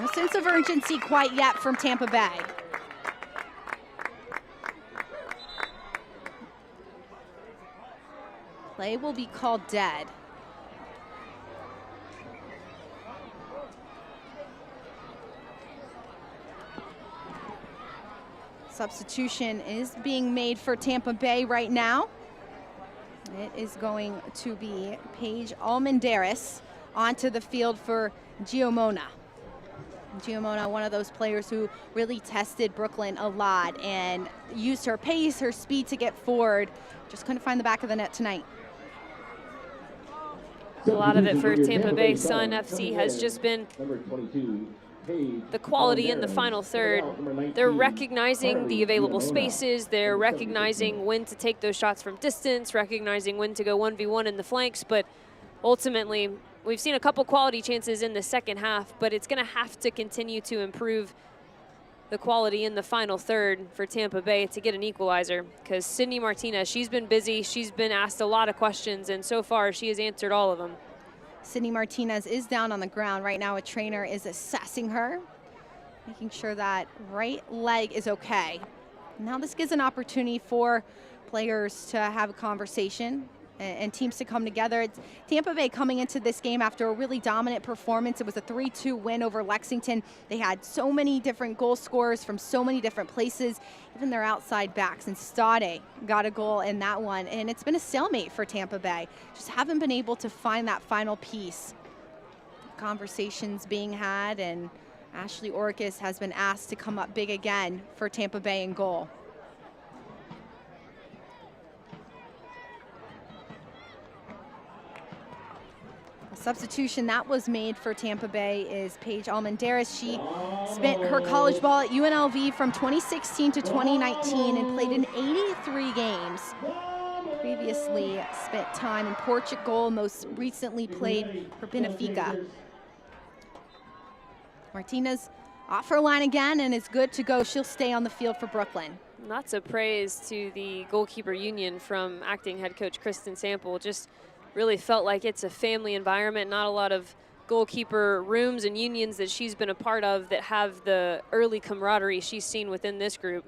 No sense of urgency quite yet from Tampa Bay. Play will be called dead. Substitution is being made for Tampa Bay right now. It is going to be Paige Almendares onto the field for Giomona. Giomona, one of those players who really tested Brooklyn a lot and used her pace, her speed to get forward. Just couldn't find the back of the net tonight. A lot of it for Tampa Bay Sun FC has just been the quality in the final third. They're recognizing the available spaces. They're recognizing when to take those shots from distance, recognizing when to go 1v1 in the flanks. But ultimately, we've seen a couple quality chances in the second half, but it's going to have to continue to improve the quality in the final third for Tampa Bay to get an equalizer, because Sydney Martinez, she's been busy. She's been asked a lot of questions, and so far she has answered all of them. Sydney Martinez is down on the ground. Right now a trainer is assessing her, making sure that right leg is okay. Now this gives an opportunity for players to have a conversation and teams to come together. It's Tampa Bay coming into this game after a really dominant performance. It was a 3-2 win over Lexington. They had so many different goal scorers from so many different places, even their outside backs. And Stade got a goal in that one. And it's been a stalemate for Tampa Bay. Just haven't been able to find that final piece. Conversations being had, and Ashley Orcus has been asked to come up big again for Tampa Bay in goal. Substitution that was made for Tampa Bay is Paige Almendares. She spent her college ball at UNLV from 2016 to 2019 and played in 83 games. Previously spent time in Portugal, most recently played for Benfica. Martinez off her line again and is good to go. She'll stay on the field for Brooklyn. Lots of praise to the goalkeeper union from acting head coach Kristen Sample. Just really felt like it's a family environment, not a lot of goalkeeper rooms and unions that she's been a part of that have the early camaraderie she's seen within this group.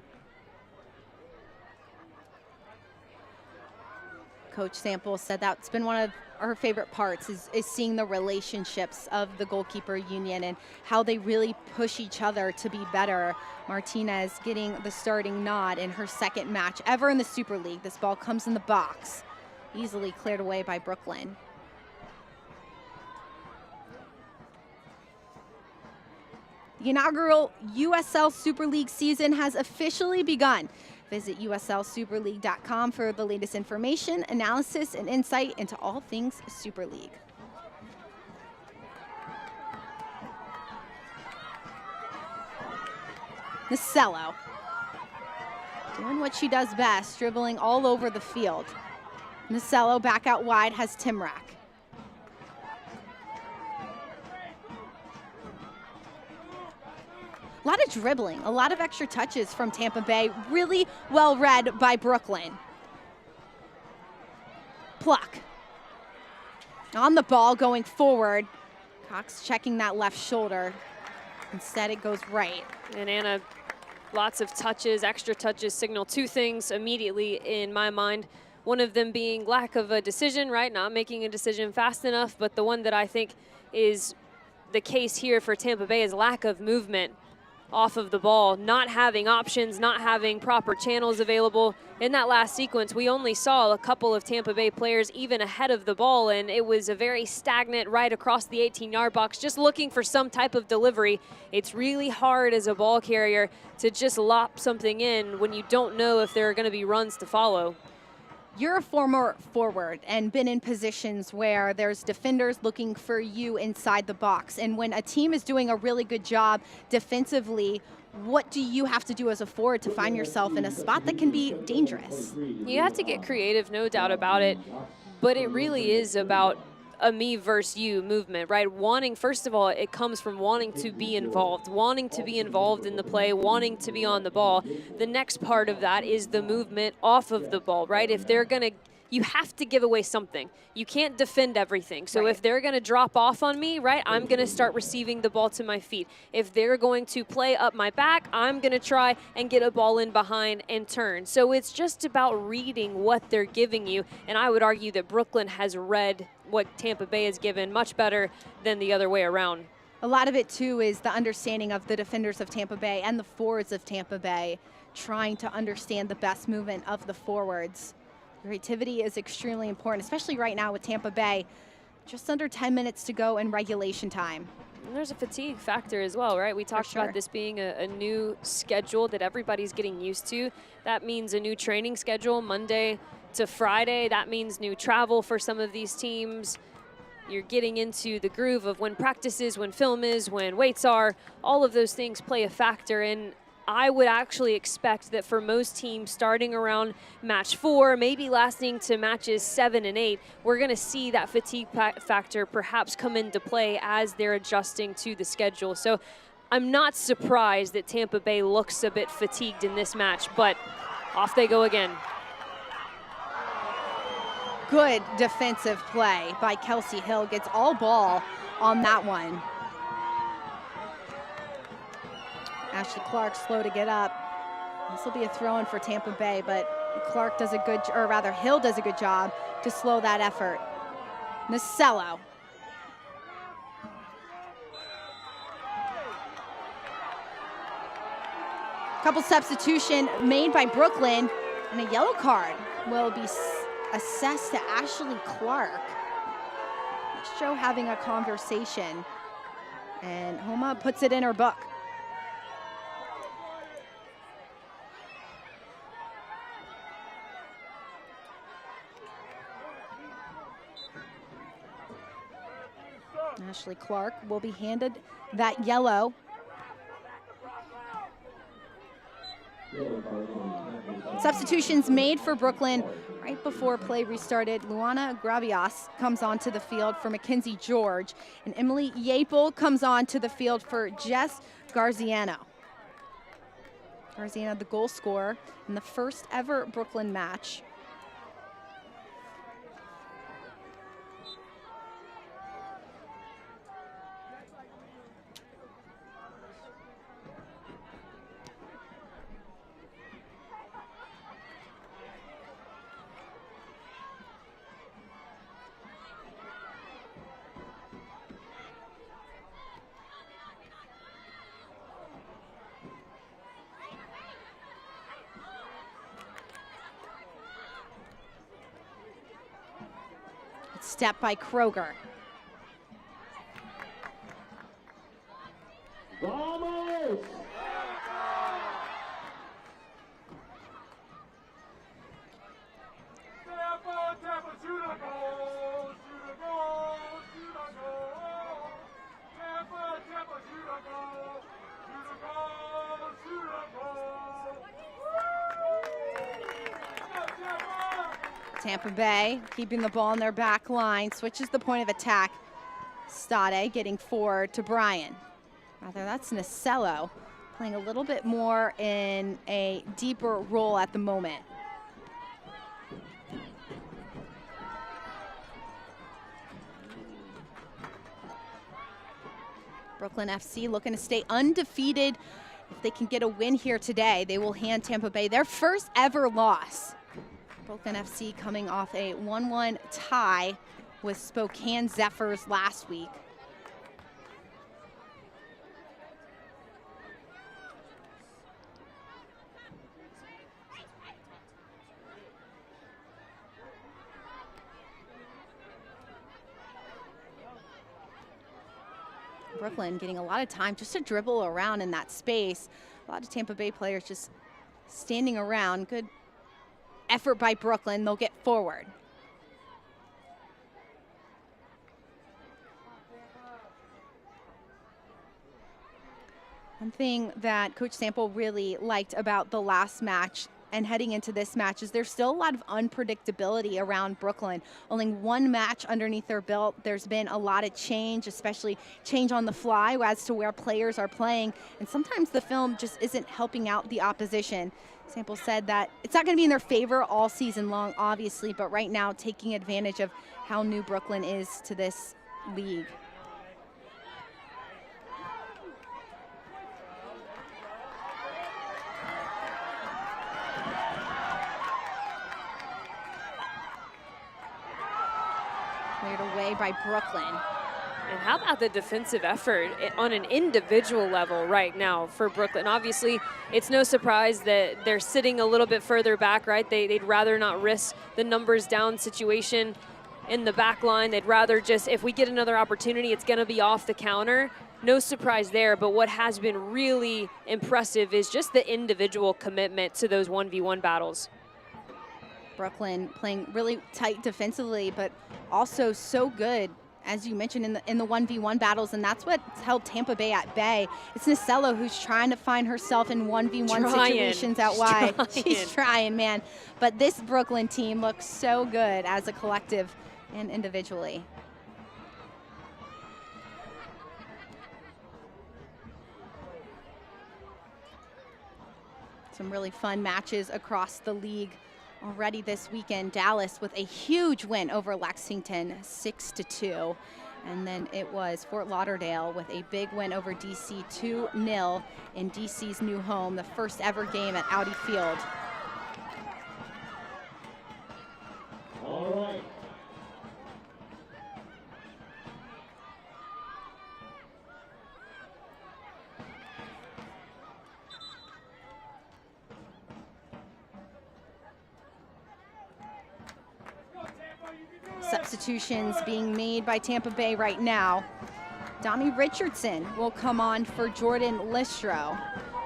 Coach Sample said that's been one of her favorite parts is seeing the relationships of the goalkeeper union and how they really push each other to be better. Martinez getting the starting nod in her second match ever in the Super League. This ball comes in the box. Easily cleared away by Brooklyn. The inaugural USL Super League season has officially begun. Visit USLSuperLeague.com for the latest information, analysis, and insight into all things Super League. Nacello doing what she does best, dribbling all over the field. Nacello back out wide has Timrak. A lot of dribbling, a lot of extra touches from Tampa Bay. Really well read by Brooklyn. Pluck. On the ball going forward. Cox checking that left shoulder. Instead it goes right. And Anna, lots of touches, extra touches signal two things immediately in my mind. One of them being lack of a decision, right? Not making a decision fast enough. But the one that I think is the case here for Tampa Bay is lack of movement off of the ball, not having options, not having proper channels available. In that last sequence, we only saw a couple of Tampa Bay players even ahead of the ball, and it was a very stagnant right across the 18-yard box, just looking for some type of delivery. It's really hard as a ball carrier to just lop something in when you don't know if there are going to be runs to follow. You're a former forward and been in positions where there's defenders looking for you inside the box. And when a team is doing a really good job defensively, what do you have to do as a forward to find yourself in a spot that can be dangerous? You have to get creative, no doubt about it. But it really is about a me versus you movement, right? Wanting, first of all, it comes from wanting to be involved in the play, wanting to be on the ball. The next part of that is the movement off of the ball, right? If they're going to, you have to give away something. You can't defend everything. So if they're going to drop off on me, right, I'm going to start receiving the ball to my feet. If they're going to play up my back, I'm going to try and get a ball in behind and turn. So it's just about reading what they're giving you. And I would argue that Brooklyn has read what Tampa Bay has given much better than the other way around. A lot of it, too, is the understanding of the defenders of Tampa Bay and the forwards of Tampa Bay, trying to understand the best movement of the forwards. Creativity is extremely important, especially right now with Tampa Bay. Just under 10 minutes to go in regulation time. And there's a fatigue factor as well, right? We talked about this being a new schedule that everybody's getting used to. That means a new training schedule, Monday to Friday. That means new travel for some of these teams. You're getting into the groove of when practice is, when film is, when weights are. All of those things play a factor in. I would actually expect that for most teams starting around match 4, maybe lasting to matches 7 and 8, we're going to see that fatigue factor perhaps come into play as they're adjusting to the schedule. So I'm not surprised that Tampa Bay looks a bit fatigued in this match, but off they go again. Good defensive play by Kelsey Hill. Gets all ball on that one. Ashley Clark slow to get up. This will be a throw-in for Tampa Bay, but Clark does a good, or rather Hill does a good job to slow that effort. Nasello. Couple substitution made by Brooklyn, and a yellow card will be assessed to Ashley Clark. Show having a conversation, and Homa puts it in her book. Ashley Clark will be handed that yellow. Substitutions made for Brooklyn right before play restarted. Luana Gravias comes onto the field for Mackenzie George, and Emily Yapel comes onto the field for Jess Garziano. Garziano, the goal scorer in the first ever Brooklyn match. Step by Kroger. Vamos! Tampa Bay keeping the ball in their back line, switches the point of attack. Stade getting forward to Bryan. Rather, that's Nasello playing a little bit more in a deeper role at the moment. Brooklyn FC looking to stay undefeated. If they can get a win here today, they will hand Tampa Bay their first ever loss. Brooklyn FC coming off a 1-1 tie with Spokane Zephyrs last week. Brooklyn getting a lot of time just to dribble around in that space. A lot of Tampa Bay players just standing around. Good effort by Brooklyn. They'll get forward. One thing that Coach Sample really liked about the last match and heading into this match is there's still a lot of unpredictability around Brooklyn. Only one match underneath their belt. There's been a lot of change, especially change on the fly as to where players are playing. And sometimes the film just isn't helping out the opposition. Sample said that it's not going to be in their favor all season long, obviously, but right now taking advantage of how new Brooklyn is to this league. Cleared away by Brooklyn. And how about the defensive effort on an individual level right now for Brooklyn? Obviously, it's no surprise that they're sitting a little bit further back, right? They'd rather not risk the numbers down situation in the back line. They'd rather just, if we get another opportunity, it's going to be off the counter. No surprise there, but what has been really impressive is just the individual commitment to those 1v1 battles. Brooklyn playing really tight defensively, but also so good, as you mentioned, in the 1v1 battles, and that's what's held Tampa Bay at bay. It's Nasello who's trying to find herself in 1v1 situations out wide. She's trying, man. But this Brooklyn team looks so good as a collective and individually. Some really fun matches across the league already this weekend. Dallas with a huge win over Lexington, 6-2. And then it was Fort Lauderdale with a big win over DC, 2-0 in DC's new home, the first ever game at Audi Field. All right. Substitutions being made by Tampa Bay right now. Dami Richardson will come on for Jordan Listro.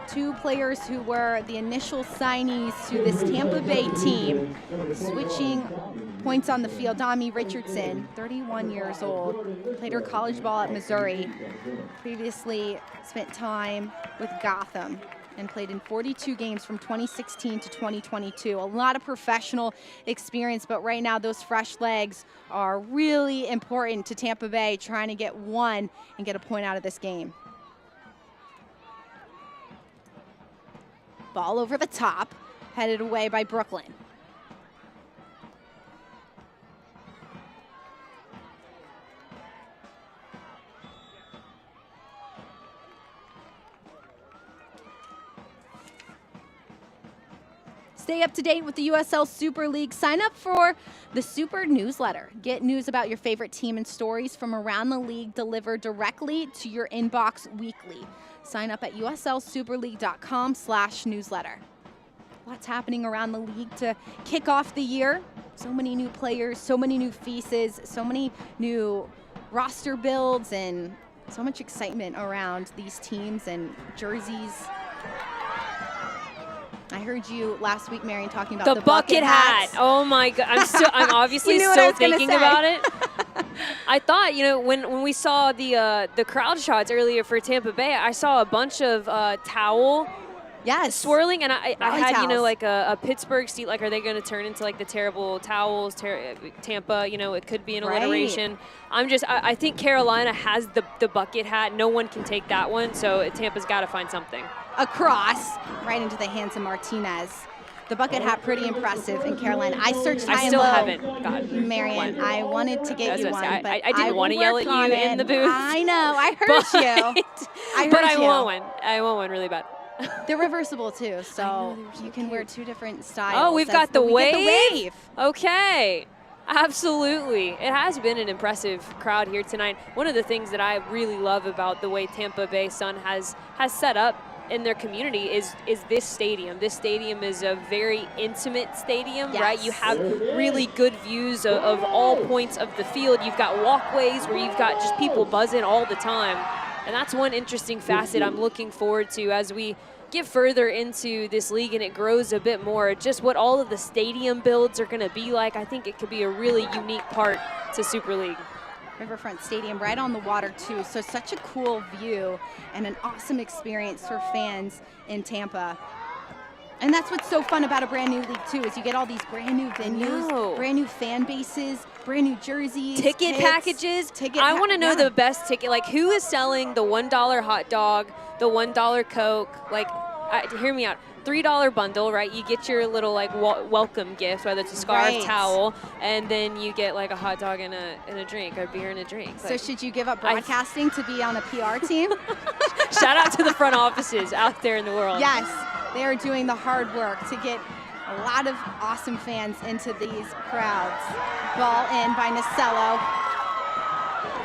Two players who were the initial signees to this Tampa Bay team. Switching points on the field, Dami Richardson, 31 years old, played her college ball at Missouri. Previously spent time with Gotham and played in 42 games from 2016 to 2022. A lot of professional experience, but right now those fresh legs are really important to Tampa Bay, trying to get one and get a point out of this game. Ball over the top, headed away by Brooklyn. Stay up to date with the USL Super League. Sign up for the Super newsletter. Get news about your favorite team and stories from around the league delivered directly to your inbox weekly. Sign up at uslsuperleague.com/newsletter. What's happening around the league to kick off the year? So many new players, so many new faces, so many new roster builds, and so much excitement around these teams and jerseys. I heard you last week, Marion, talking about the bucket hat. Oh my God! I'm obviously still thinking about it. I thought, you know, when we saw the crowd shots earlier for Tampa Bay, I saw a bunch of towel swirling, and I had towels. You know, like a Pittsburgh seat. Like, are they going to turn into like the terrible towels? Tampa, you know, it could be an alliteration. I think Carolina has the bucket hat. No one can take that one, so Tampa's got to find something. Across, right into the hands of Martinez. The bucket hat, pretty impressive in Carolina. I searched high and low. I still haven't gotten Marion, one. I wanted to get you one, but I didn't want to yell at you in the booth. I know, I heard you. But I want one. I want one really bad. They're reversible too, so you can wear two different styles. Oh, we've got the wave? Okay. Absolutely. It has been an impressive crowd here tonight. One of the things that I really love about the way Tampa Bay Sun has set up in their community is this stadium. This stadium is a very intimate stadium, right? You have really good views of all points of the field. You've got walkways where you've got just people buzzing all the time. And that's one interesting facet I'm looking forward to as we get further into this league and it grows a bit more. Just what all of the stadium builds are going to be like. I think it could be a really unique part to Super League. Riverfront Stadium right on the water too, so such a cool view and an awesome experience for fans in Tampa. And that's what's so fun about a brand new league too, is you get all these brand new venues, brand new fan bases, brand new jerseys, ticket packages. I want to know the best ticket, like who is selling the $1 hot dog, the $1 Coke, like hear me out. $3 bundle, right? You get your little like welcome gift, whether it's a scarf, towel, and then you get like a hot dog and a drink, or a beer and a drink. So should you give up broadcasting to be on a PR team? Shout out to the front offices out there in the world. Yes, they are doing the hard work to get a lot of awesome fans into these crowds. Ball in by Nasello.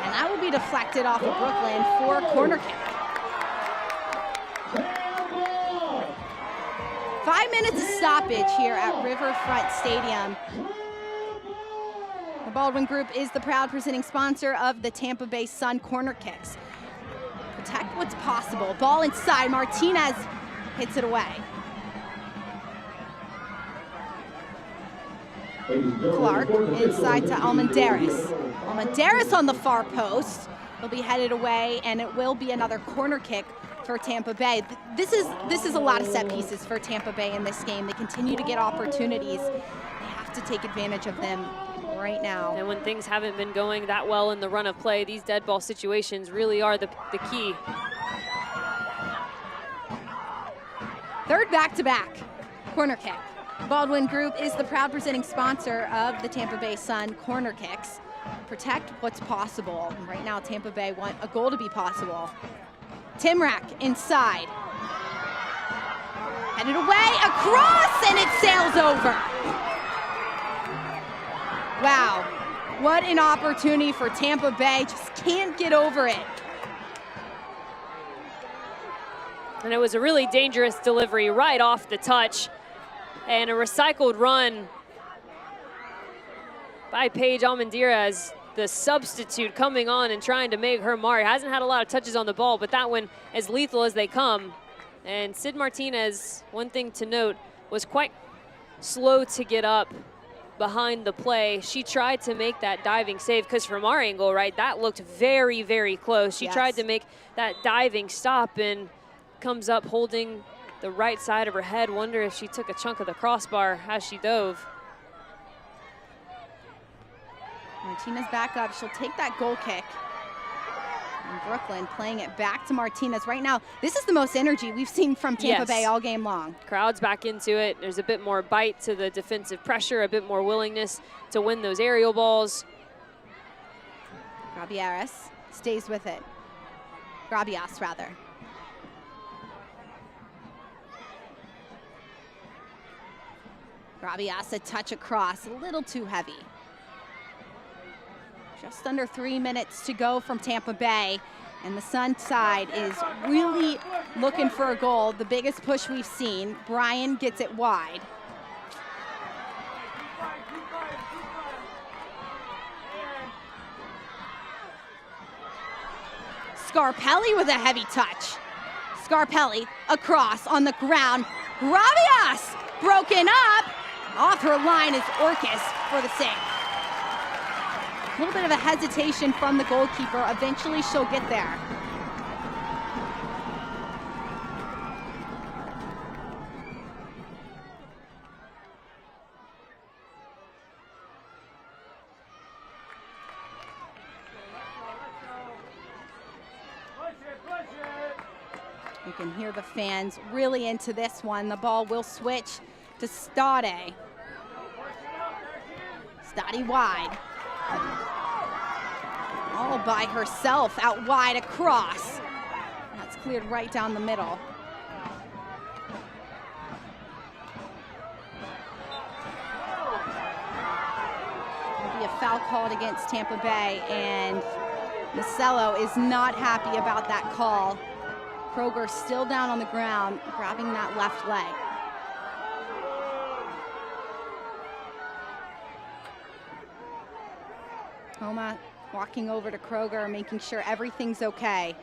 And And that will be deflected off of Brooklyn for a corner kick. 5 minutes of stoppage here at Riverfront Stadium. The Baldwin Group is the proud presenting sponsor of the Tampa Bay Sun corner kicks. Protect what's possible. Ball inside. Martinez hits it away. Clark inside to Almendares. Almendares on the far post. Will be headed away, and it will be another corner kick for Tampa Bay. This is a lot of set pieces for Tampa Bay in this game. They continue to get opportunities. They have to take advantage of them right now. And when things haven't been going that well in the run of play, these dead ball situations really are the key. Third back-to-back corner kick. Baldwin Group is the proud presenting sponsor of the Tampa Bay Sun corner kicks. Protect what's possible. And right now, Tampa Bay want a goal to be possible. Timrak inside. Headed away, across, and it sails over. Wow, what an opportunity for Tampa Bay. Just can't get over it. And it was a really dangerous delivery right off the touch. And a recycled run by Paige Almendares, the substitute, coming on and trying to make her mark. Hasn't had a lot of touches on the ball, but that one as lethal as they come. And Sid Martinez, one thing to note, was quite slow to get up behind the play. She tried to make that diving save, because from our angle, right, that looked very, very close. She tried to make that diving stop and comes up holding the right side of her head. Wonder if she took a chunk of the crossbar as she dove. Martinez back up. She'll take that goal kick. And Brooklyn playing it back to Martinez. Right now, this is the most energy we've seen from Tampa Bay all game long. Crowd's back into it. There's a bit more bite to the defensive pressure, a bit more willingness to win those aerial balls. Grabiaras stays with it. Grabias, rather. Grabias, a touch across, a little too heavy. Just under 3 minutes to go from Tampa Bay, and the Sun side is really looking for a goal. The biggest push we've seen. Bryan gets it wide. Scarpelli with a heavy touch. Scarpelli across on the ground. Grabias broken up. Off her line is Orcus for the save. A little bit of a hesitation from the goalkeeper. Eventually she'll get there. You can hear the fans really into this one. The ball will switch to Stade. Stade wide. All by herself, out wide across. That's cleared right down the middle. There'll be a foul called against Tampa Bay, and Macello is not happy about that call. Kroger still down on the ground, grabbing that left leg. Homa walking over to Kroger, making sure everything's okay.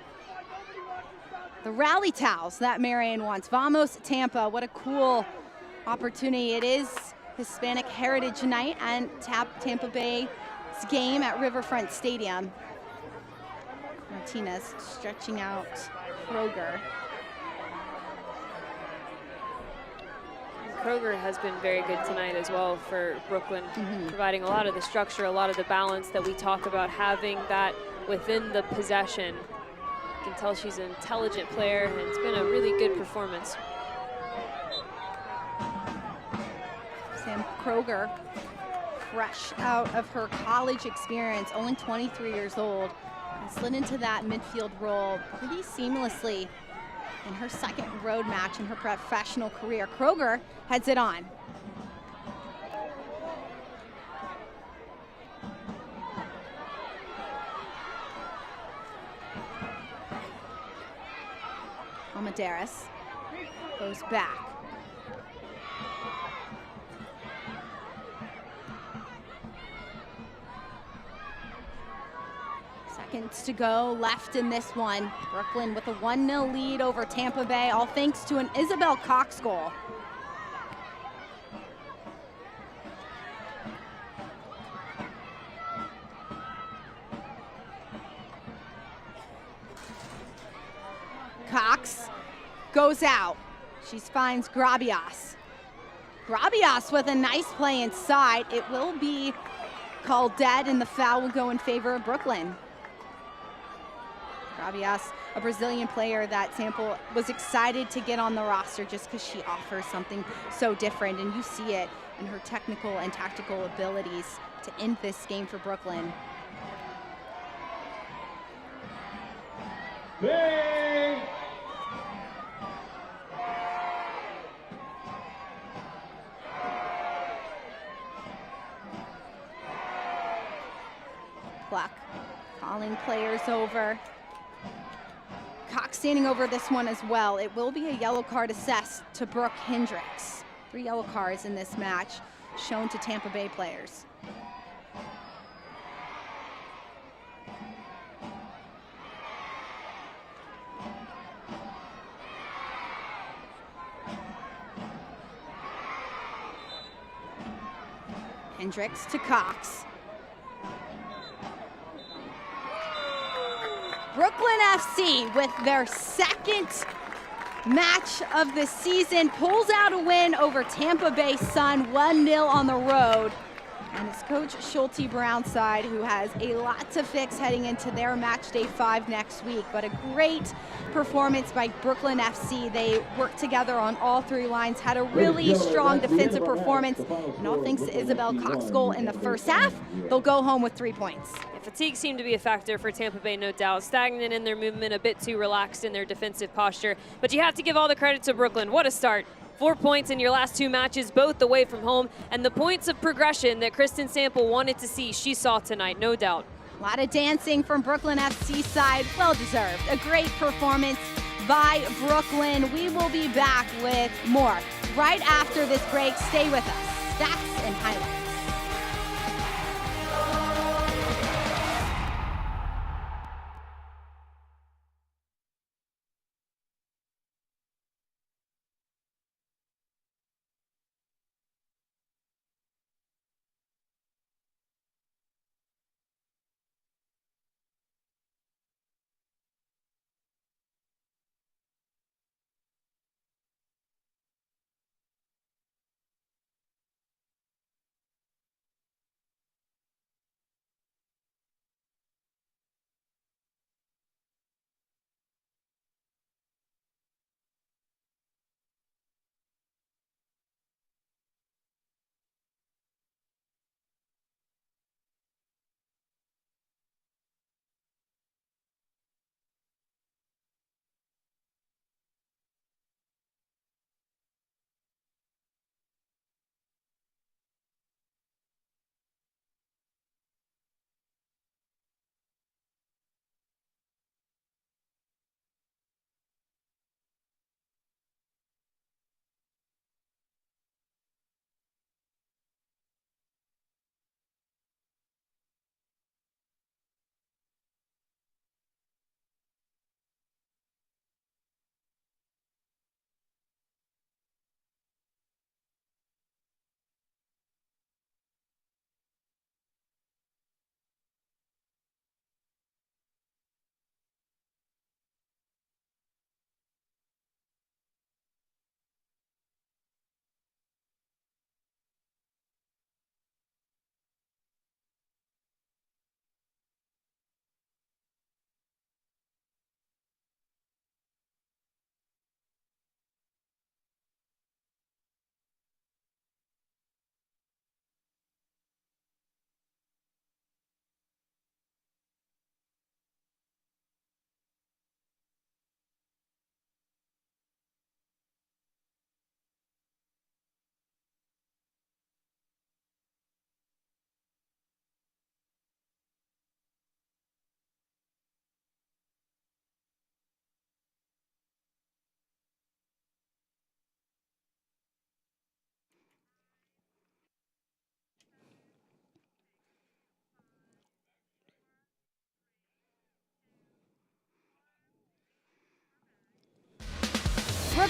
The rally towels that Marion wants. Vamos Tampa, what a cool opportunity. It is Hispanic Heritage Night and Tampa Bay's game at Riverfront Stadium. Martinez stretching out Kroger. Kroger has been very good tonight as well for Brooklyn, providing a lot of the structure, a lot of the balance that we talk about, having that within the possession. You can tell she's an intelligent player, and it's been a really good performance. Sam Kroger, fresh out of her college experience, only 23 years old, and slid into that midfield role pretty seamlessly in her second road match in her professional career. Kroger heads it on. Almaderis goes back. Seconds to go left in this one. Brooklyn with a 1-0 lead over Tampa Bay, all thanks to an Isabel Cox goal. Cox goes out. She finds Grabias. Grabias with a nice play inside. It will be called dead, and the foul will go in favor of Brooklyn. Grabias, a Brazilian player that Tampa was excited to get on the roster just because she offers something so different, and you see it in her technical and tactical abilities to end this game for Brooklyn. Bang! Pluck calling players over. Cox standing over this one as well. It will be a yellow card assessed to Brooke Hendricks. 3 yellow cards in this match shown to Tampa Bay players. Hendricks to Cox. Brooklyn FC, with their second match of the season, pulls out a win over Tampa Bay Sun, 1-0 on the road. And it's Coach Schulte Brownside, who has a lot to fix heading into their match day 5 next week. But a great performance by Brooklyn FC. They worked together on all 3 lines, had a really strong defensive performance, and all thanks to Isabel Cox goal in the first half, they'll go home with 3 points. Yeah, fatigue seemed to be a factor for Tampa Bay, no doubt. Stagnant in their movement, a bit too relaxed in their defensive posture. But you have to give all the credit to Brooklyn. What a start. 4 points in your last 2 matches, both away from home, and the points of progression that Kristen Sample wanted to see, she saw tonight, no doubt. A lot of dancing from Brooklyn FC side, well deserved. A great performance by Brooklyn. We will be back with more right after this break. Stay with us. Stats and highlights.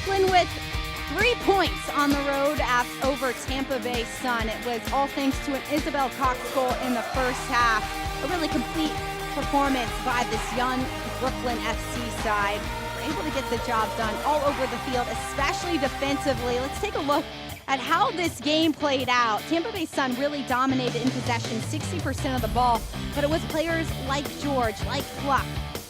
Brooklyn with 3 points on the road over Tampa Bay Sun. It was all thanks to an Isabel Cox goal in the first half. A really complete performance by this young Brooklyn FC side. We're able to get the job done all over the field, especially defensively. Let's take a look at how this game played out. Tampa Bay Sun really dominated in possession, 60% of the ball, but it was players like George, like Fluck,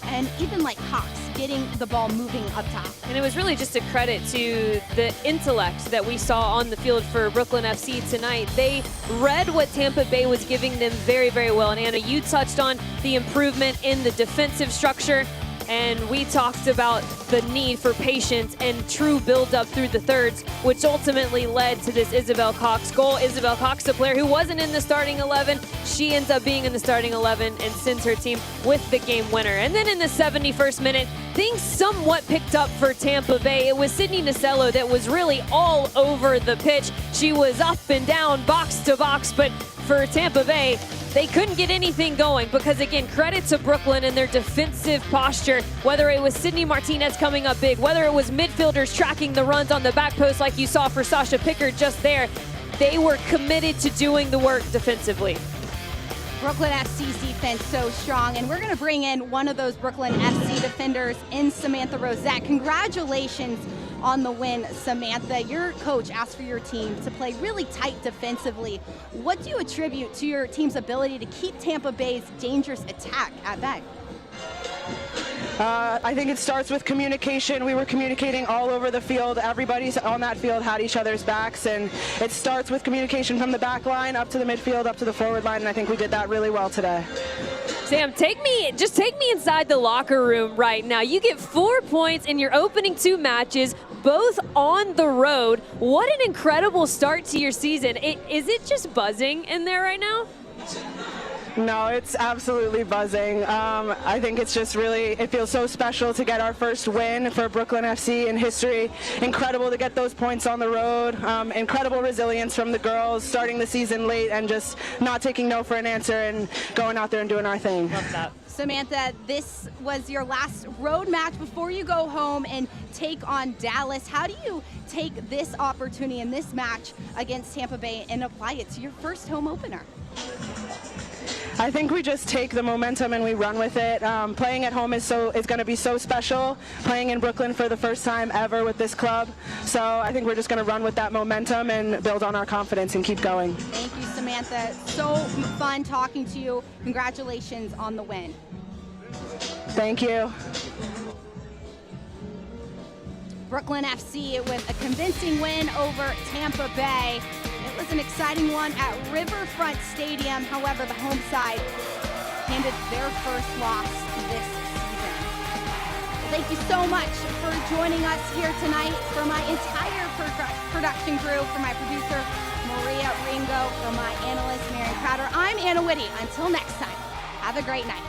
and even like Cox getting the ball moving up top. And it was really just a credit to the intellect that we saw on the field for Brooklyn FC tonight. They read what Tampa Bay was giving them very, very well. And Anna, you touched on the improvement in the defensive structure. And we talked about the need for patience and true build-up through the thirds, which ultimately led to this Isabel Cox goal. Isabel Cox, a player who wasn't in the starting 11, she ends up being in the starting 11 and sends her team with the game winner. And then in the 71st minute, things somewhat picked up for Tampa Bay. It was Sydney Nacello that was really all over the pitch. She was up and down, box to box, but for Tampa Bay, they couldn't get anything going because, again, credit to Brooklyn and their defensive posture, whether it was Sydney Martinez coming up big, whether it was midfielders tracking the runs on the back post like you saw for Sasha Pickard just there. They were committed to doing the work defensively. Brooklyn FC's defense so strong, and we're going to bring in one of those Brooklyn FC defenders in Samantha Rosette. Congratulations on the win, Samantha. Your coach asked for your team to play really tight defensively. What do you attribute to your team's ability to keep Tampa Bay's dangerous attack at bay? I think it starts with communication. We were communicating all over the field. Everybody on that field had each other's backs, and it starts with communication from the back line up to the midfield, up to the forward line, and I think we did that really well today. Sam, just take me inside the locker room right now. You get 4 points in your opening 2 matches, both on the road. What an incredible start to your season. Is it just buzzing in there right now? No, it's absolutely buzzing. I think it's just really, it feels so special to get our first win for Brooklyn FC in history. Incredible to get those points on the road. Incredible resilience from the girls, starting the season late and just not taking no for an answer and going out there and doing our thing. Love that. Samantha, this was your last road match before you go home and take on Dallas. How do you take this opportunity in this match against Tampa Bay and apply it to your first home opener? I think we just take the momentum and we run with it. Playing at home is going to be so special. Playing in Brooklyn for the first time ever with this club. So I think we're just going to run with that momentum and build on our confidence and keep going. Thank you, Samantha. So fun talking to you. Congratulations on the win. Thank you. Brooklyn FC with a convincing win over Tampa Bay. It was an exciting one at Riverfront Stadium. However, the home side handed their first loss this season. Well, thank you so much for joining us here tonight. For my entire production crew, for my producer, Maria Ringo, for my analyst, Mary Crowder, I'm Anna Whitty. Until next time, have a great night.